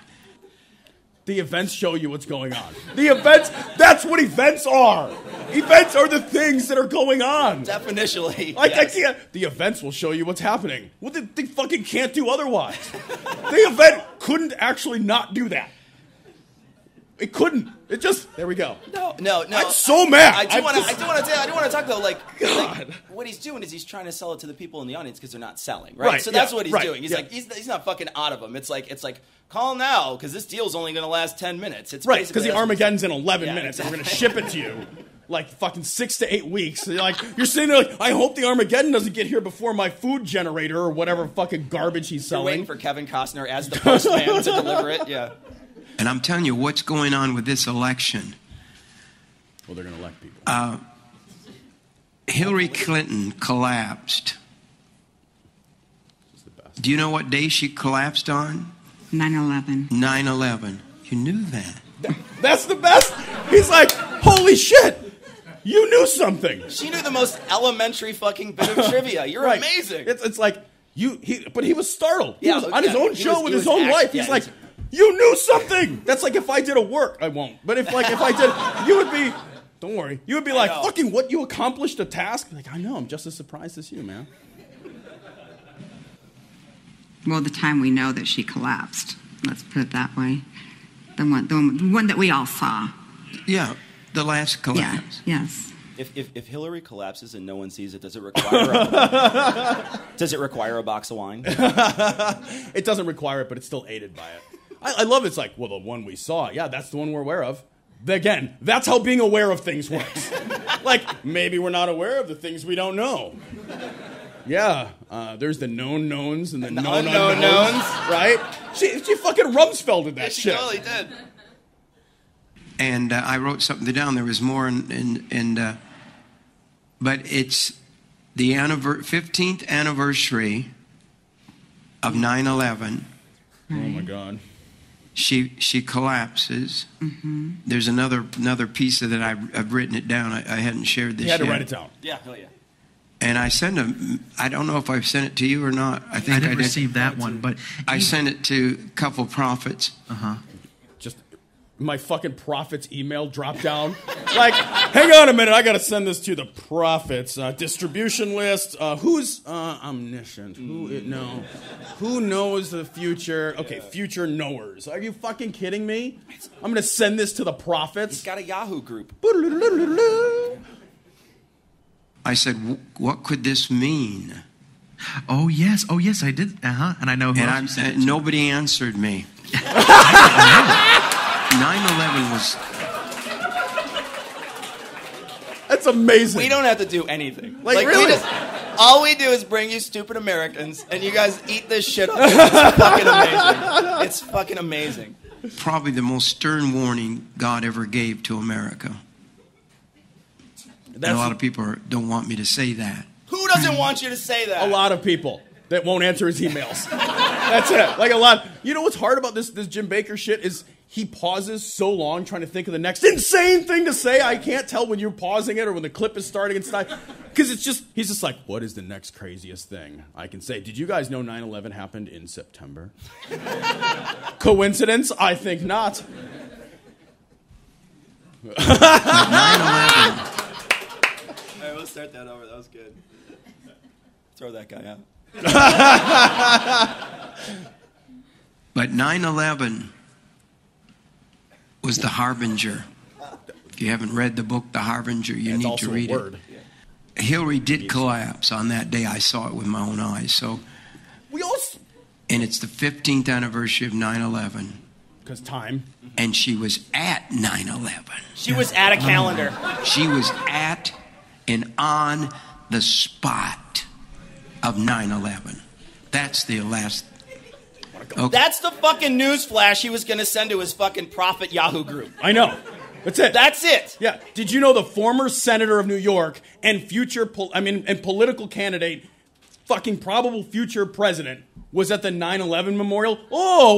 The events show you what's going on. The events, that's what events are. Events are the things that are going on. Definitionally. I can't. The events will show you what's happening. Well, they fucking can't do otherwise. The event couldn't actually not do that. It couldn't. It just, there we go. No. I'm so mad. I do want to talk though. Like, what he's doing is he's trying to sell it to the people in the audience because they're not selling, right? So that's what he's doing. He's like, he's not fucking out of them. It's like call now because this deal's only going to last 10 minutes. It's right because the Armageddon's in 11 minutes and we're going to ship it to you. Like fucking 6 to 8 weeks. So you're sitting there like, I hope the Armageddon doesn't get here before my food generator or whatever fucking garbage he's selling. You're waiting for Kevin Costner as the postman to deliver it. Yeah. And I'm telling you, what's going on with this election? Well, they're going to elect people. Hillary Clinton collapsed. Do you know what day she collapsed on? 9/11. 9/11. You knew that. That's the best. He's like, holy shit. You knew something. She knew the most elementary fucking bit of trivia. You're amazing. It's like, but he was startled. He was on his own show with his own wife. He's like, you knew something. That's like if I did a work. I won't. But if I did, you would be, don't worry. You would be like, fucking what, you accomplished a task? Like, I know, I'm just as surprised as you, man. Well, the time we know that she collapsed. Let's put it that way. The one that we all saw. Yeah, the last collapse. Yeah, yes. If Hillary collapses and no one sees it, does it require a box of wine? It doesn't require it, but it's still aided by it. I love it's like, well, the one we saw, yeah, that's the one we're aware of. Again, that's how being aware of things works. Like, maybe we're not aware of the things we don't know. Yeah, there's the known knowns and the known unknowns, right? She fucking Rumsfelded that shit. She totally did. And I wrote something down. There was more, but it's the 15th anniversary of 9/11. Oh my God. She collapses. Mm-hmm. There's another piece of that I've written it down. I hadn't shared this yet. You had to write it down. Yeah, hell yeah. And I sent I don't know if I've sent it to you or not. I think I didn't receive that one, but I sent it to a couple prophets. Just my fucking prophets email dropped down. Like, hang on a minute, I gotta send this to the prophets. Distribution list. Who's omniscient? Who knows the future? Okay, future knowers. Are you fucking kidding me? I'm gonna send this to the prophets. He's got a Yahoo group. I said, what could this mean? Oh yes, I did. And I know who else you sent it to. Nobody answered me. 9/11 was... That's amazing. We don't have to do anything. Like really? All we do is bring you stupid Americans, and you guys eat this shit up. It's fucking amazing. It's fucking amazing. probably the most stern warning God ever gave to America. And a lot of people don't want me to say that. Who doesn't want you to say that? A lot of people that won't answer his emails. That's it. Like a lot. You know what's hard about this Jim Baker shit is he pauses so long trying to think of the next insane thing to say. I can't tell when you're pausing it or when the clip is starting and stuff. Because he's just like, what is the next craziest thing I can say? Did you guys know 9/11 happened in September? Coincidence? I think not. 9/11. All right, we'll start that over. That was good. Throw that guy out. But 9/11 was the harbinger. If you haven't read the book, The Harbinger, you need to read it. Hillary did collapse on that day. I saw it with my own eyes. So, and it's the 15th anniversary of 9/11. Because time. And she was at 9/11. She was at a calendar. She was at and on the spot of 9/11. That's the last. Okay. That's the fucking news flash he was going to send to his fucking Prophet Yahoo group. I know. That's it. That's it. Yeah. Did you know the former senator of New York and and political candidate, fucking probable future president, was at the 9/11 memorial? Oh,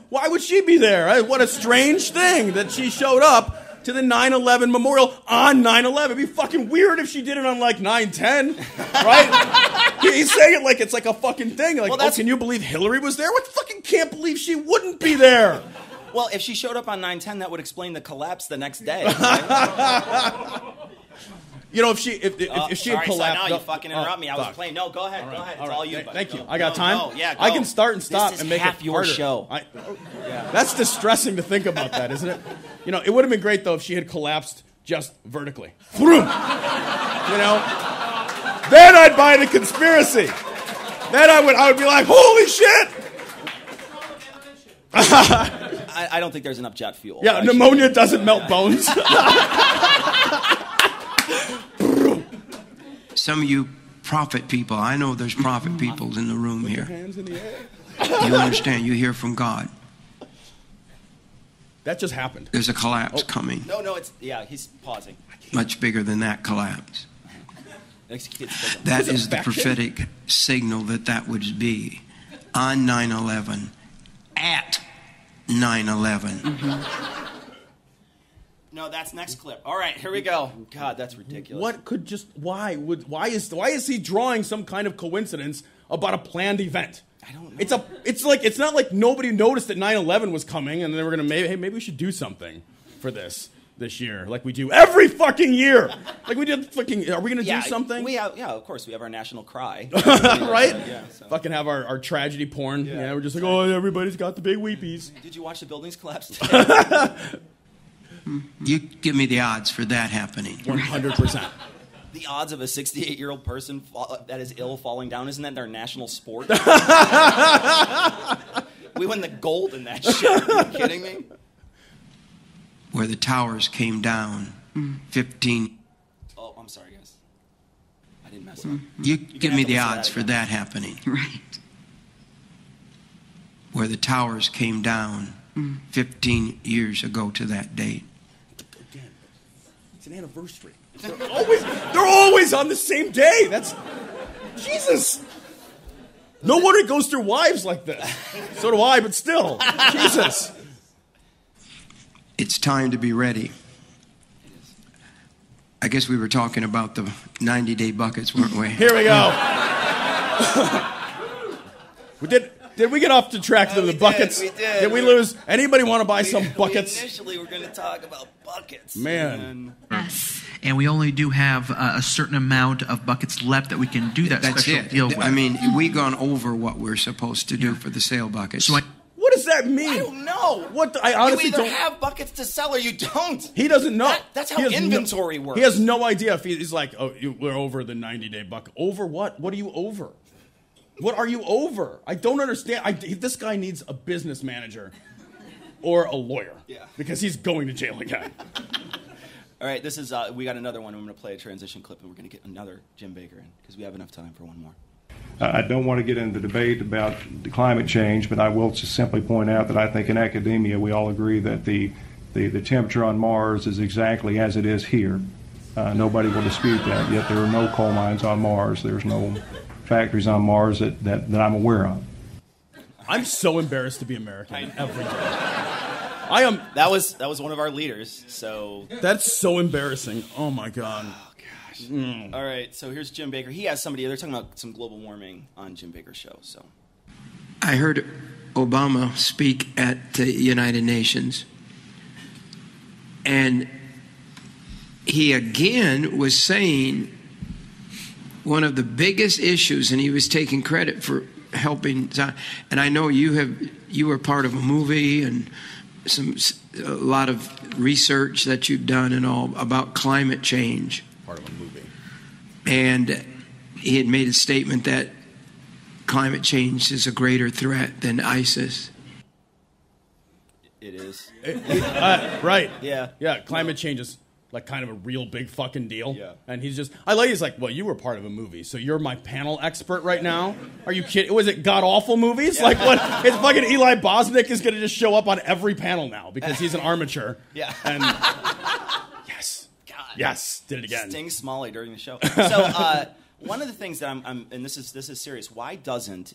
why would she be there? What a strange thing that she showed up to the 9/11 memorial on 9/11. It'd be fucking weird if she did it on like 9/10, right? He's saying it like it's like a fucking thing. Like, well, can you believe Hillary was there? What fucking can't believe she wouldn't be there? Well, if she showed up on 9/10, that would explain the collapse the next day. Right? You know, if she had collapsed. So now you fucking interrupt me. I was playing. No, go ahead. All right. Go ahead. It's all right. all you. Thank you. Go. I got time. Go. Yeah, go. I can start and stop this and make half it your harder. show. That's distressing to think about that, isn't it? You know, it would have been great though if she had collapsed just vertically. You know, then I'd buy the conspiracy. Then I would be like, holy shit! I don't think there's enough jet fuel. Yeah, pneumonia doesn't melt bones. Some of you prophet people, I know there's prophet people in the room here. Hands in the air. You understand? You hear from God. That just happened. There's a collapse coming. No, he's pausing. Much bigger than that collapse. That is the prophetic signal that would be on 9/11, at 9/11. Mm-hmm. No, that's next clip. All right, here we go. God, that's ridiculous. Why is he drawing some kind of coincidence about a planned event? I don't know. It's not like nobody noticed that 9/11 was coming and they were going to maybe we should do something for this year, like we do every fucking year. Like we did fucking, are we going to do something? Of course, we have our national cry. Right? Yeah. So. Fucking have our tragedy porn. Yeah, we're just like, oh, everybody's got the big weepies. Did you watch the buildings collapse today? You give me the odds for that happening. 100%. The odds of a 68-year-old person that is ill falling down, isn't that their national sport? We win the gold in that shit. Are you kidding me? Where the towers came down 15. Oh, I'm sorry, guys. I didn't mess up. You give me the odds for that happening. Right. Where the towers came down 15 years ago to that date. Again, it's an anniversary. They're always on the same day. That's Jesus. No wonder it goes through wives like this. So do I, but still. Jesus. It's time to be ready. I guess we were talking about the 90-day buckets, weren't we? Here we go. Did we get off the track to the buckets? We did. Did we lose? Anybody want to buy some buckets? Initially, we're going to talk about buckets. Man. Yes. And we only do have a certain amount of buckets left that we can do that special deal with. I mean, we've gone over what we're supposed to do for the sale buckets. So what does that mean? I don't know. I honestly you either don't have buckets to sell or you don't. He doesn't know. That's how inventory works. He has no idea if he's like, oh, we're over the 90-day bucket. Over what? What are you over? What are you over? I don't understand. This guy needs a business manager or a lawyer. Yeah. Because he's going to jail again. All right, this is, we got another one. I'm going to play a transition clip, and we're going to get another Jim Baker in, because we have enough time for one more. I don't want to get into debate about the climate change, but I will just simply point out that I think in academia we all agree that the temperature on Mars is exactly as it is here. Nobody will dispute that, yet there are no coal mines on Mars. There's no factories on Mars that I'm aware of. I'm so embarrassed to be American every day. I am. That was one of our leaders. So that's so embarrassing. Oh my God. Oh gosh. All right. So here's Jim Baker. He has somebody. They're talking about some global warming on Jim Baker's show. So I heard Obama speak at the United Nations, and he again was saying one of the biggest issues, and he was taking credit for helping. And I know you were part of a movie and a lot of research that you've done and all about climate change. Part of a movie. And he had made a statement that climate change is a greater threat than ISIS. It is. Right. Yeah. Yeah. Climate change is like kind of a real big fucking deal. Yeah. And he's like, well, you were part of a movie, so you're my panel expert right now? Are you kidding? Was it god-awful movies? Yeah. Like what? It's fucking Eli Bosnick is going to just show up on every panel now because he's an armature. Yeah. And yes. God. Yes. Did it again. Sting Smalley during the show. So one of the things that I'm and this is serious, why doesn't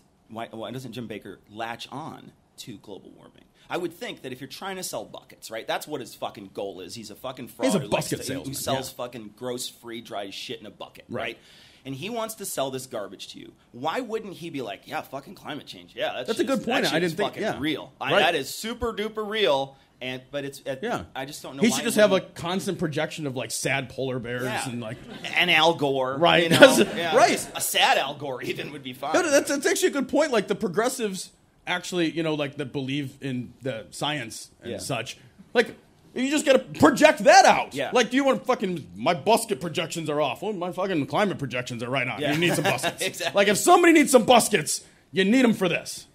Jim Baker latch on to global warming? I would think that if you're trying to sell buckets, right? That's what his fucking goal is. He's a fucking fraud. He's a bucket salesman. Who sells fucking gross, free, dry shit in a bucket, right? And he wants to sell this garbage to you. Why wouldn't he be like, yeah, fucking climate change? Yeah, that's a good point. I didn't think, real. Right. That is super duper real. But it's I just don't know. He should just have a constant projection of like sad polar bears and like an Al Gore, right? You know? Right. A sad Al Gore even would be fine. No, that's actually a good point. Like the progressives. Actually, like that believe in the science and such. Like, you just got to project that out. Yeah. Like, do you want my busket projections are off? Well, my fucking climate projections are right on. Yeah. You need some buskets. Exactly. Like, if somebody needs some buskets, you need them for this.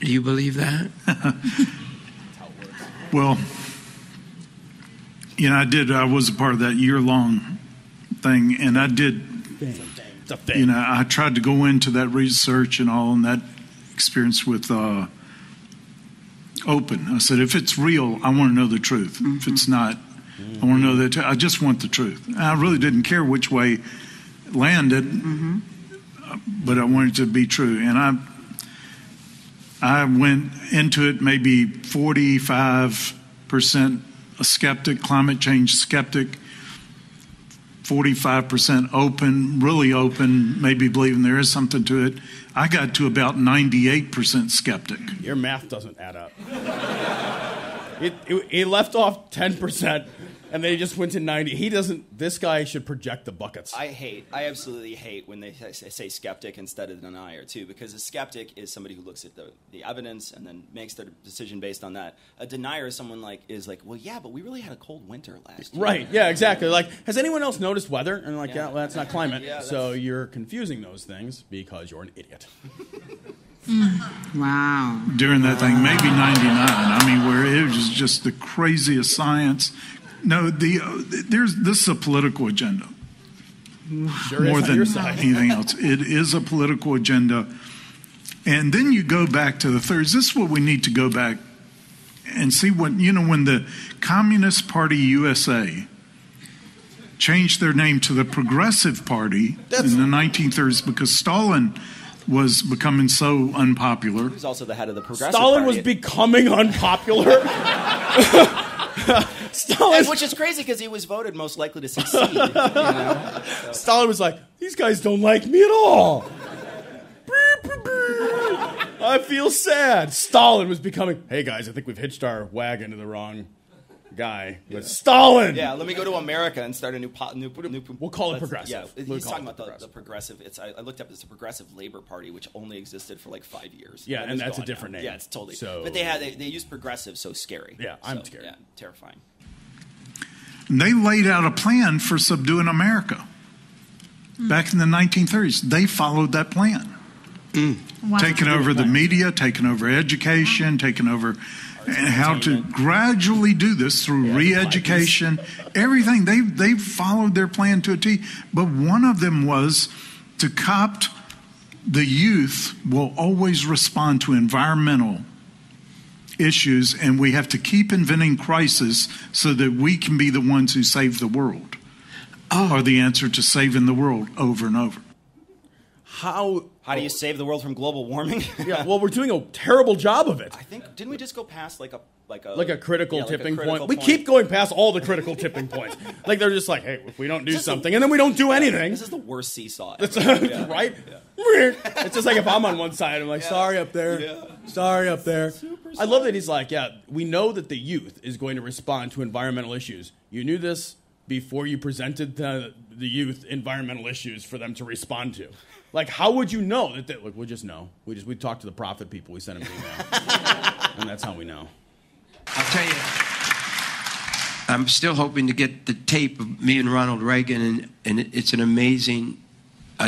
Do you believe that? Well, I was a part of that year-long thing, and I did. I tried to go into that research and all, and that experience with open. I said, if it's real, I want to know the truth. Mm-hmm. If it's not, I want to know that. I just want the truth. And I really didn't care which way it landed, but I wanted it to be true. And I went into it maybe 45% a skeptic, climate change skeptic, 45% open, really open, maybe believing there is something to it. I got to about 98% skeptic. Your math doesn't add up. He left off 10%, and then he just went to 90. This guy should project the buckets. I absolutely hate when they say skeptic instead of denier, too, because a skeptic is somebody who looks at the evidence and then makes their decision based on that. A denier is someone well, yeah, but we really had a cold winter last year. Right, yeah, exactly. Like, has anyone else noticed weather? And like, well, that's not climate. So you're confusing those things because you're an idiot. Wow. During that thing, maybe 99. Where it was just the craziest science. No, this is a political agenda. Sure more than anything else. It is a political agenda. And then you go back to the thirds. This is what we need to go back and see when the Communist Party USA changed their name to the Progressive Party in the 1930s because Stalin was becoming so unpopular. He was also the head of the Progressive Stalin Party. was becoming unpopular? Which is crazy because he was voted most likely to succeed. Stalin was like, these guys don't like me at all. I feel sad. Stalin was becoming, hey guys, I think we've hitched our wagon to the wrong guy. But Stalin! Yeah, let me go to America and start a new we'll call it progressive. Yeah, he's talking about the progressive. I looked up, it's the Progressive Labor Party, which only existed for like 5 years. Yeah, and that's a different name. Yeah, it's totally. So, but they used progressive, so scary. Yeah, I'm scared. Yeah, terrifying. And they laid out a plan for subduing America. Back in the 1930s, they followed that plan. Taking over the media, taking over education, taking over how to gradually do this through re-education, everything. They've followed their plan to a T. But one of them was to copt the youth will always respond to environmental issues, and we have to keep inventing crisis so that we can be the ones who save the world, or the answer to saving the world over and over. How do you save the world from global warming? Yeah, well, we're doing a terrible job of it. I think, didn't we just go past like a critical tipping point? We point? keep going past all the critical tipping points. Like they're just like, hey, if we don't do something, and then we don't do anything. This is the worst seesaw ever. Right? Yeah. It's just like if I'm on one side, I'm like, sorry up there. Sorry up there. I love that he's like, yeah, we know that the youth is going to respond to environmental issues. You knew this before you presented the youth environmental issues for them to respond to. Like, how would you know that? Look, we just know. We talked to the prophet people. We sent them an email, and that's how we know. I'll tell you, I'm still hoping to get the tape of me and Ronald Reagan, and it's an amazing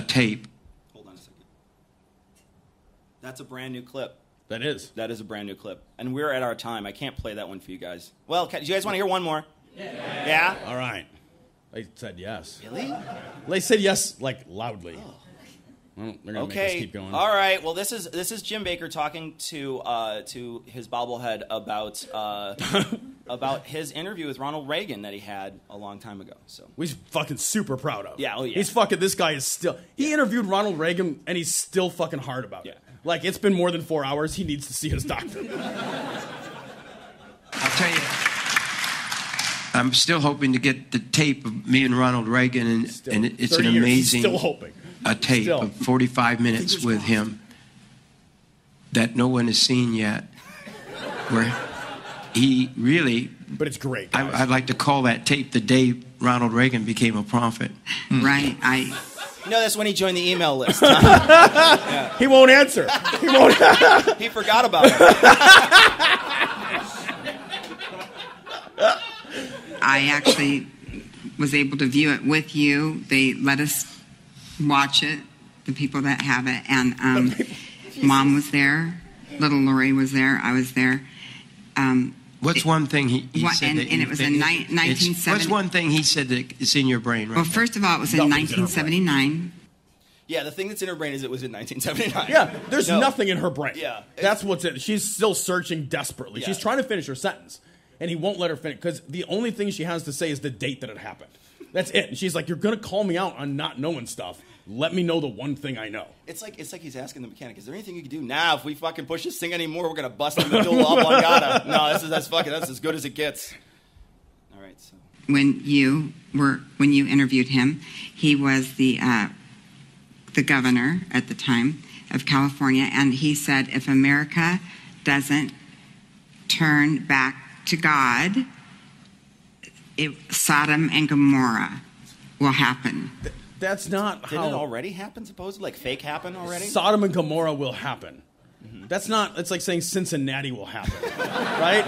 tape. Hold on a second. That's a brand new clip. That is a brand new clip, and we're at our time. I can't play that one for you guys. Well, do you guys want to hear one more? Yeah. All right. They said yes. Really? They said yes, like loudly. Oh. Well, they're gonna make us keep going. All right. Well, this is Jim Baker talking to his bobblehead about his interview with Ronald Reagan that he had a long time ago. So he's fucking super proud of. Yeah. Oh yeah. He's fucking. This guy is still. He interviewed Ronald Reagan and he's still fucking hard about it. Like it's been more than 4 hours. He needs to see his doctor. I'll tell you, I'm still hoping to get the tape of me and Ronald Reagan, and it's an amazing. Still hoping. A tape of 45 minutes with him that no one has seen yet, where he really... But it's great. I'd like to call that tape the day Ronald Reagan became a prophet. Right. You know, that's when he joined the email list. Yeah. He won't answer. He won't. He forgot about it. I actually was able to view it with you. They let us watch it, the people that have it, and Mom was there, little Lori was there, I was there. What's one thing he said? And it was in 1970. What's one thing he said that is in your brain right Well, first of all, it was in 1979. Yeah, the thing that's in her brain is it was in 1979. Yeah, there's nothing in her brain. Yeah. That's what's it. She's still searching desperately. Yeah. She's trying to finish her sentence, and he won't let her finish, because the only thing she has to say is the date that it happened. That's it. And she's like, you're going to call me out on not knowing stuff. Let me know the one thing I know. It's like he's asking the mechanic, is there anything you can do? Nah, if we fucking push this thing anymore, we're going to bust the medulla oblongata. No, that's as good as it gets. All right, so. When you interviewed him, he was the governor at the time of California, and he said if America doesn't turn back to God, Sodom and Gomorrah will happen. That's not how... Didn't it already happen, supposedly? Like, fake happen already? Sodom and Gomorrah will happen. Mm-hmm. That's not... It's like saying Cincinnati will happen. Right?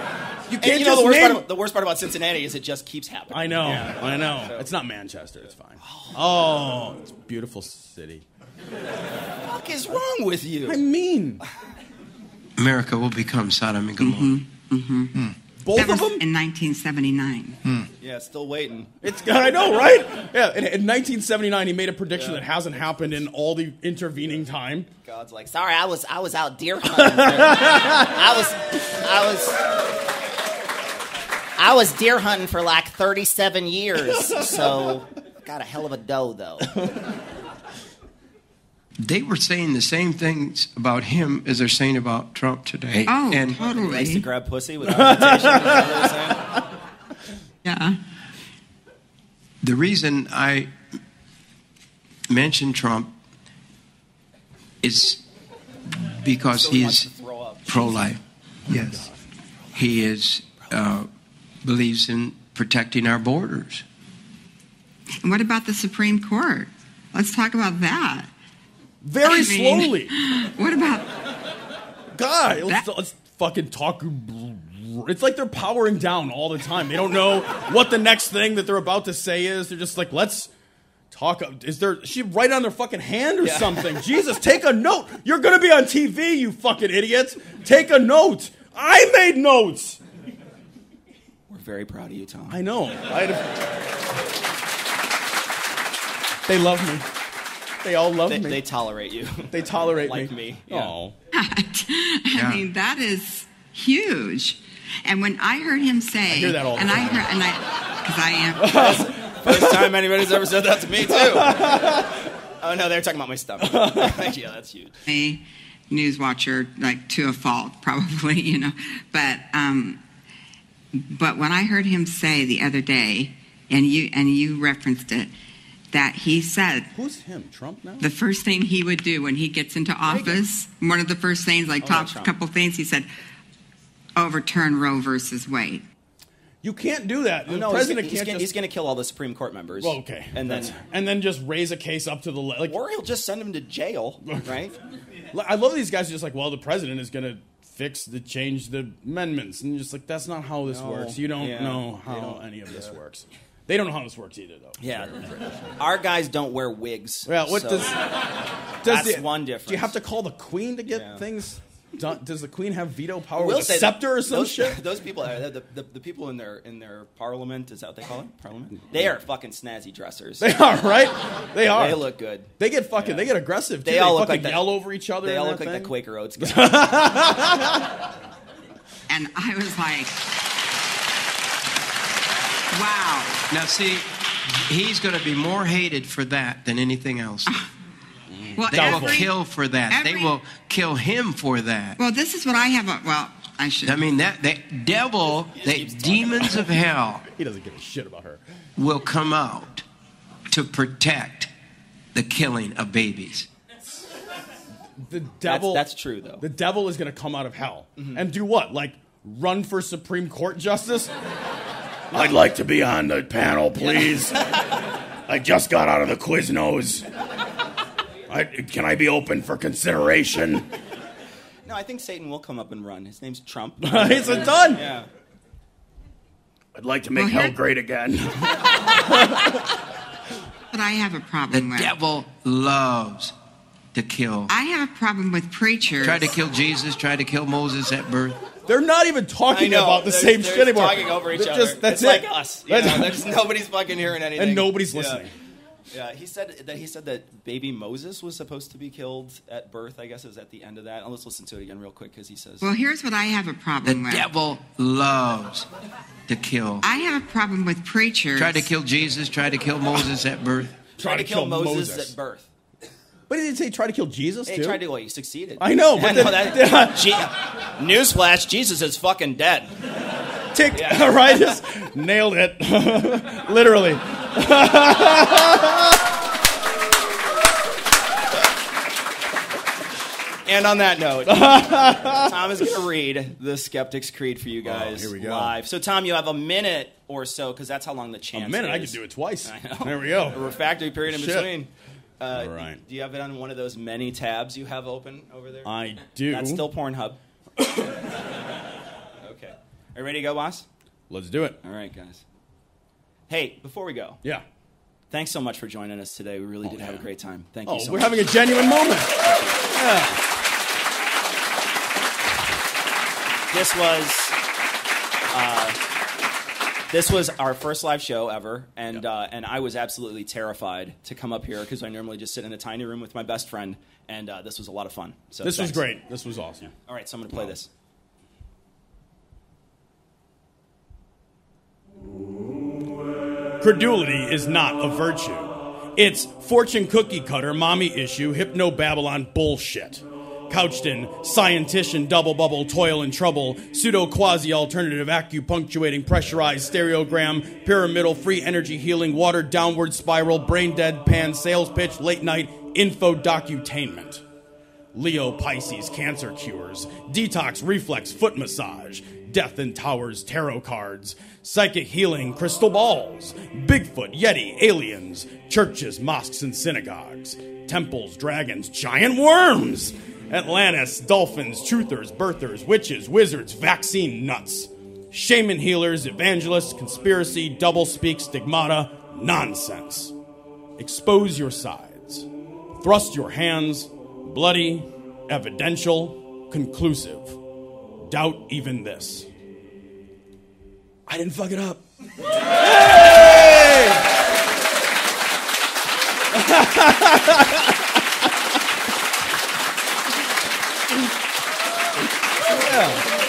You can't just the worst part about Cincinnati is it just keeps happening. I know. Yeah. I know. So. It's not Manchester. It's fine. Oh, it's a beautiful city. What the fuck is wrong with you? I mean... America will become Sodom and Gomorrah. Mm-hmm. Mm-hmm. Both that of them? In 1979. Yeah, still waiting. I know, right? Yeah, in 1979, he made a prediction that hasn't happened in all the intervening time. God's like, sorry, I was out deer hunting. I was deer hunting for like 37 years, so got a hell of a doe, though. They were saying the same things about him as they're saying about Trump today. Oh, and totally. He likes to grab pussy without invitation. Yeah. The reason I mention Trump is because he's pro-life. Yes. He is believes in protecting our borders. And what about the Supreme Court? Let's talk about that. Very slowly. What about... God, let's fucking talk... It's like they're powering down all the time. They don't know what the next thing that they're about to say is. They're just like, let's Is she right on their fucking hand or something? Jesus, take a note. You're going to be on TV, you fucking idiots. Take a note. I made notes. We're very proud of you, Tom. I know. They love me. They all love me. They tolerate you. They tolerate like me. Oh. I mean, that is huge. And when I heard him say, I hear that all the time. Because I am. First time anybody's ever said that to me, too. Oh, no, they're talking about my stomach. Yeah, that's huge. A news watcher, like, to a fault, probably, you know. But when I heard him say the other day, and you referenced it, that he said... Who's him, Trump now? The first thing he would do when he gets into office, one of the first things, a couple things, he said, overturn Roe versus Wade. You can't do that. The president he's going to kill all the Supreme Court members. Well, okay. And then just raise a case up to the or he'll just send him to jail, right? I love these guys who are just like, well, the president is going to change the amendments, and just like, that's not how this works. You don't know how any of this works. They don't know how this works either, though. Yeah, our guys don't wear wigs. Well, that's one difference. Do you have to call the Queen to get things? Does the Queen have veto power with a scepter or some shit? Those people, the people in their parliament, is that what they call it? Parliament? They are fucking snazzy dressers. They are, right? They are. They look good. They get they get aggressive. They all look like yell over each other. They all look like the Quaker Oats guys. And I was like, wow. Now, see, he's going to be more hated for that than anything else. Well, they will kill for that. They will kill him for that. Well, this is what I have. I should. I mean, that devil, the demons of hell. He doesn't give a shit about her. Will come out to protect the killing of babies. The devil. That's true, though. The devil is going to come out of hell and do what? Like run for Supreme Court justice? I'd like to be on the panel, please. I just got out of the Quiznos. Can I be open for consideration? No, I think Satan will come up and run. His name's Trump. It's a done. Yeah. I'd like to make hell great again. But I have a problem with. The devil loves to kill. I have a problem with preachers. Tried to kill Jesus, tried to kill Moses at birth. They're not even talking about the same shit anymore. They're talking over each other. That's it's like us. You know, nobody's fucking hearing anything. And nobody's listening. Yeah, he said that baby Moses was supposed to be killed at birth. I guess it was at the end of that. Let's listen to it again real quick because he says. Well, here's what I have a problem with. The devil loves to kill. I have a problem with preachers. Tried to kill Jesus, tried to kill Moses at birth. Tried to kill Moses at birth. But he didn't say try to kill Jesus, too? He tried to, he succeeded. I know, but newsflash, Jesus is fucking dead. Tick, right? Just nailed it. Literally. And on that note, Tom is going to read the Skeptic's Creed for you guys here we go. live. So, Tom, you have a minute or so, because that's how long the chant is. A minute? I could do it twice. I know. There we go. A refractory period in between. All right. Do you have it on one of those many tabs you have open over there? I do. That's still Pornhub. Okay. Are you ready to go, boss? Let's do it. All right, guys. Hey, before we go. Yeah. Thanks so much for joining us today. We really did have a great time. Thank you so much. We're having a genuine moment. Yeah. This was our first live show ever, and I was absolutely terrified to come up here because I normally just sit in a tiny room with my best friend, and this was a lot of fun. So this was great. This was awesome. All right, so I'm going to play this. Credulity is not a virtue. It's fortune cookie cutter, mommy issue, hypno-Babylon bullshit. Couched in scientician, double bubble, toil and trouble, pseudo-quasi-alternative, acupunctuating, pressurized, stereogram, pyramidal, free energy healing, watered downward spiral, brain dead pan, sales pitch, late night, info docutainment. Leo Pisces cancer cures, detox reflex foot massage, death in towers tarot cards, psychic healing crystal balls, Bigfoot, Yeti, aliens, churches, mosques and synagogues, temples, dragons, giant worms, Atlantis, dolphins, truthers, birthers, witches, wizards, vaccine nuts, shaman healers, evangelists, conspiracy, doublespeak, stigmata, nonsense. Expose your sides. Thrust your hands. Bloody, evidential, conclusive. Doubt even this. I didn't fuck it up. Hey! Yeah.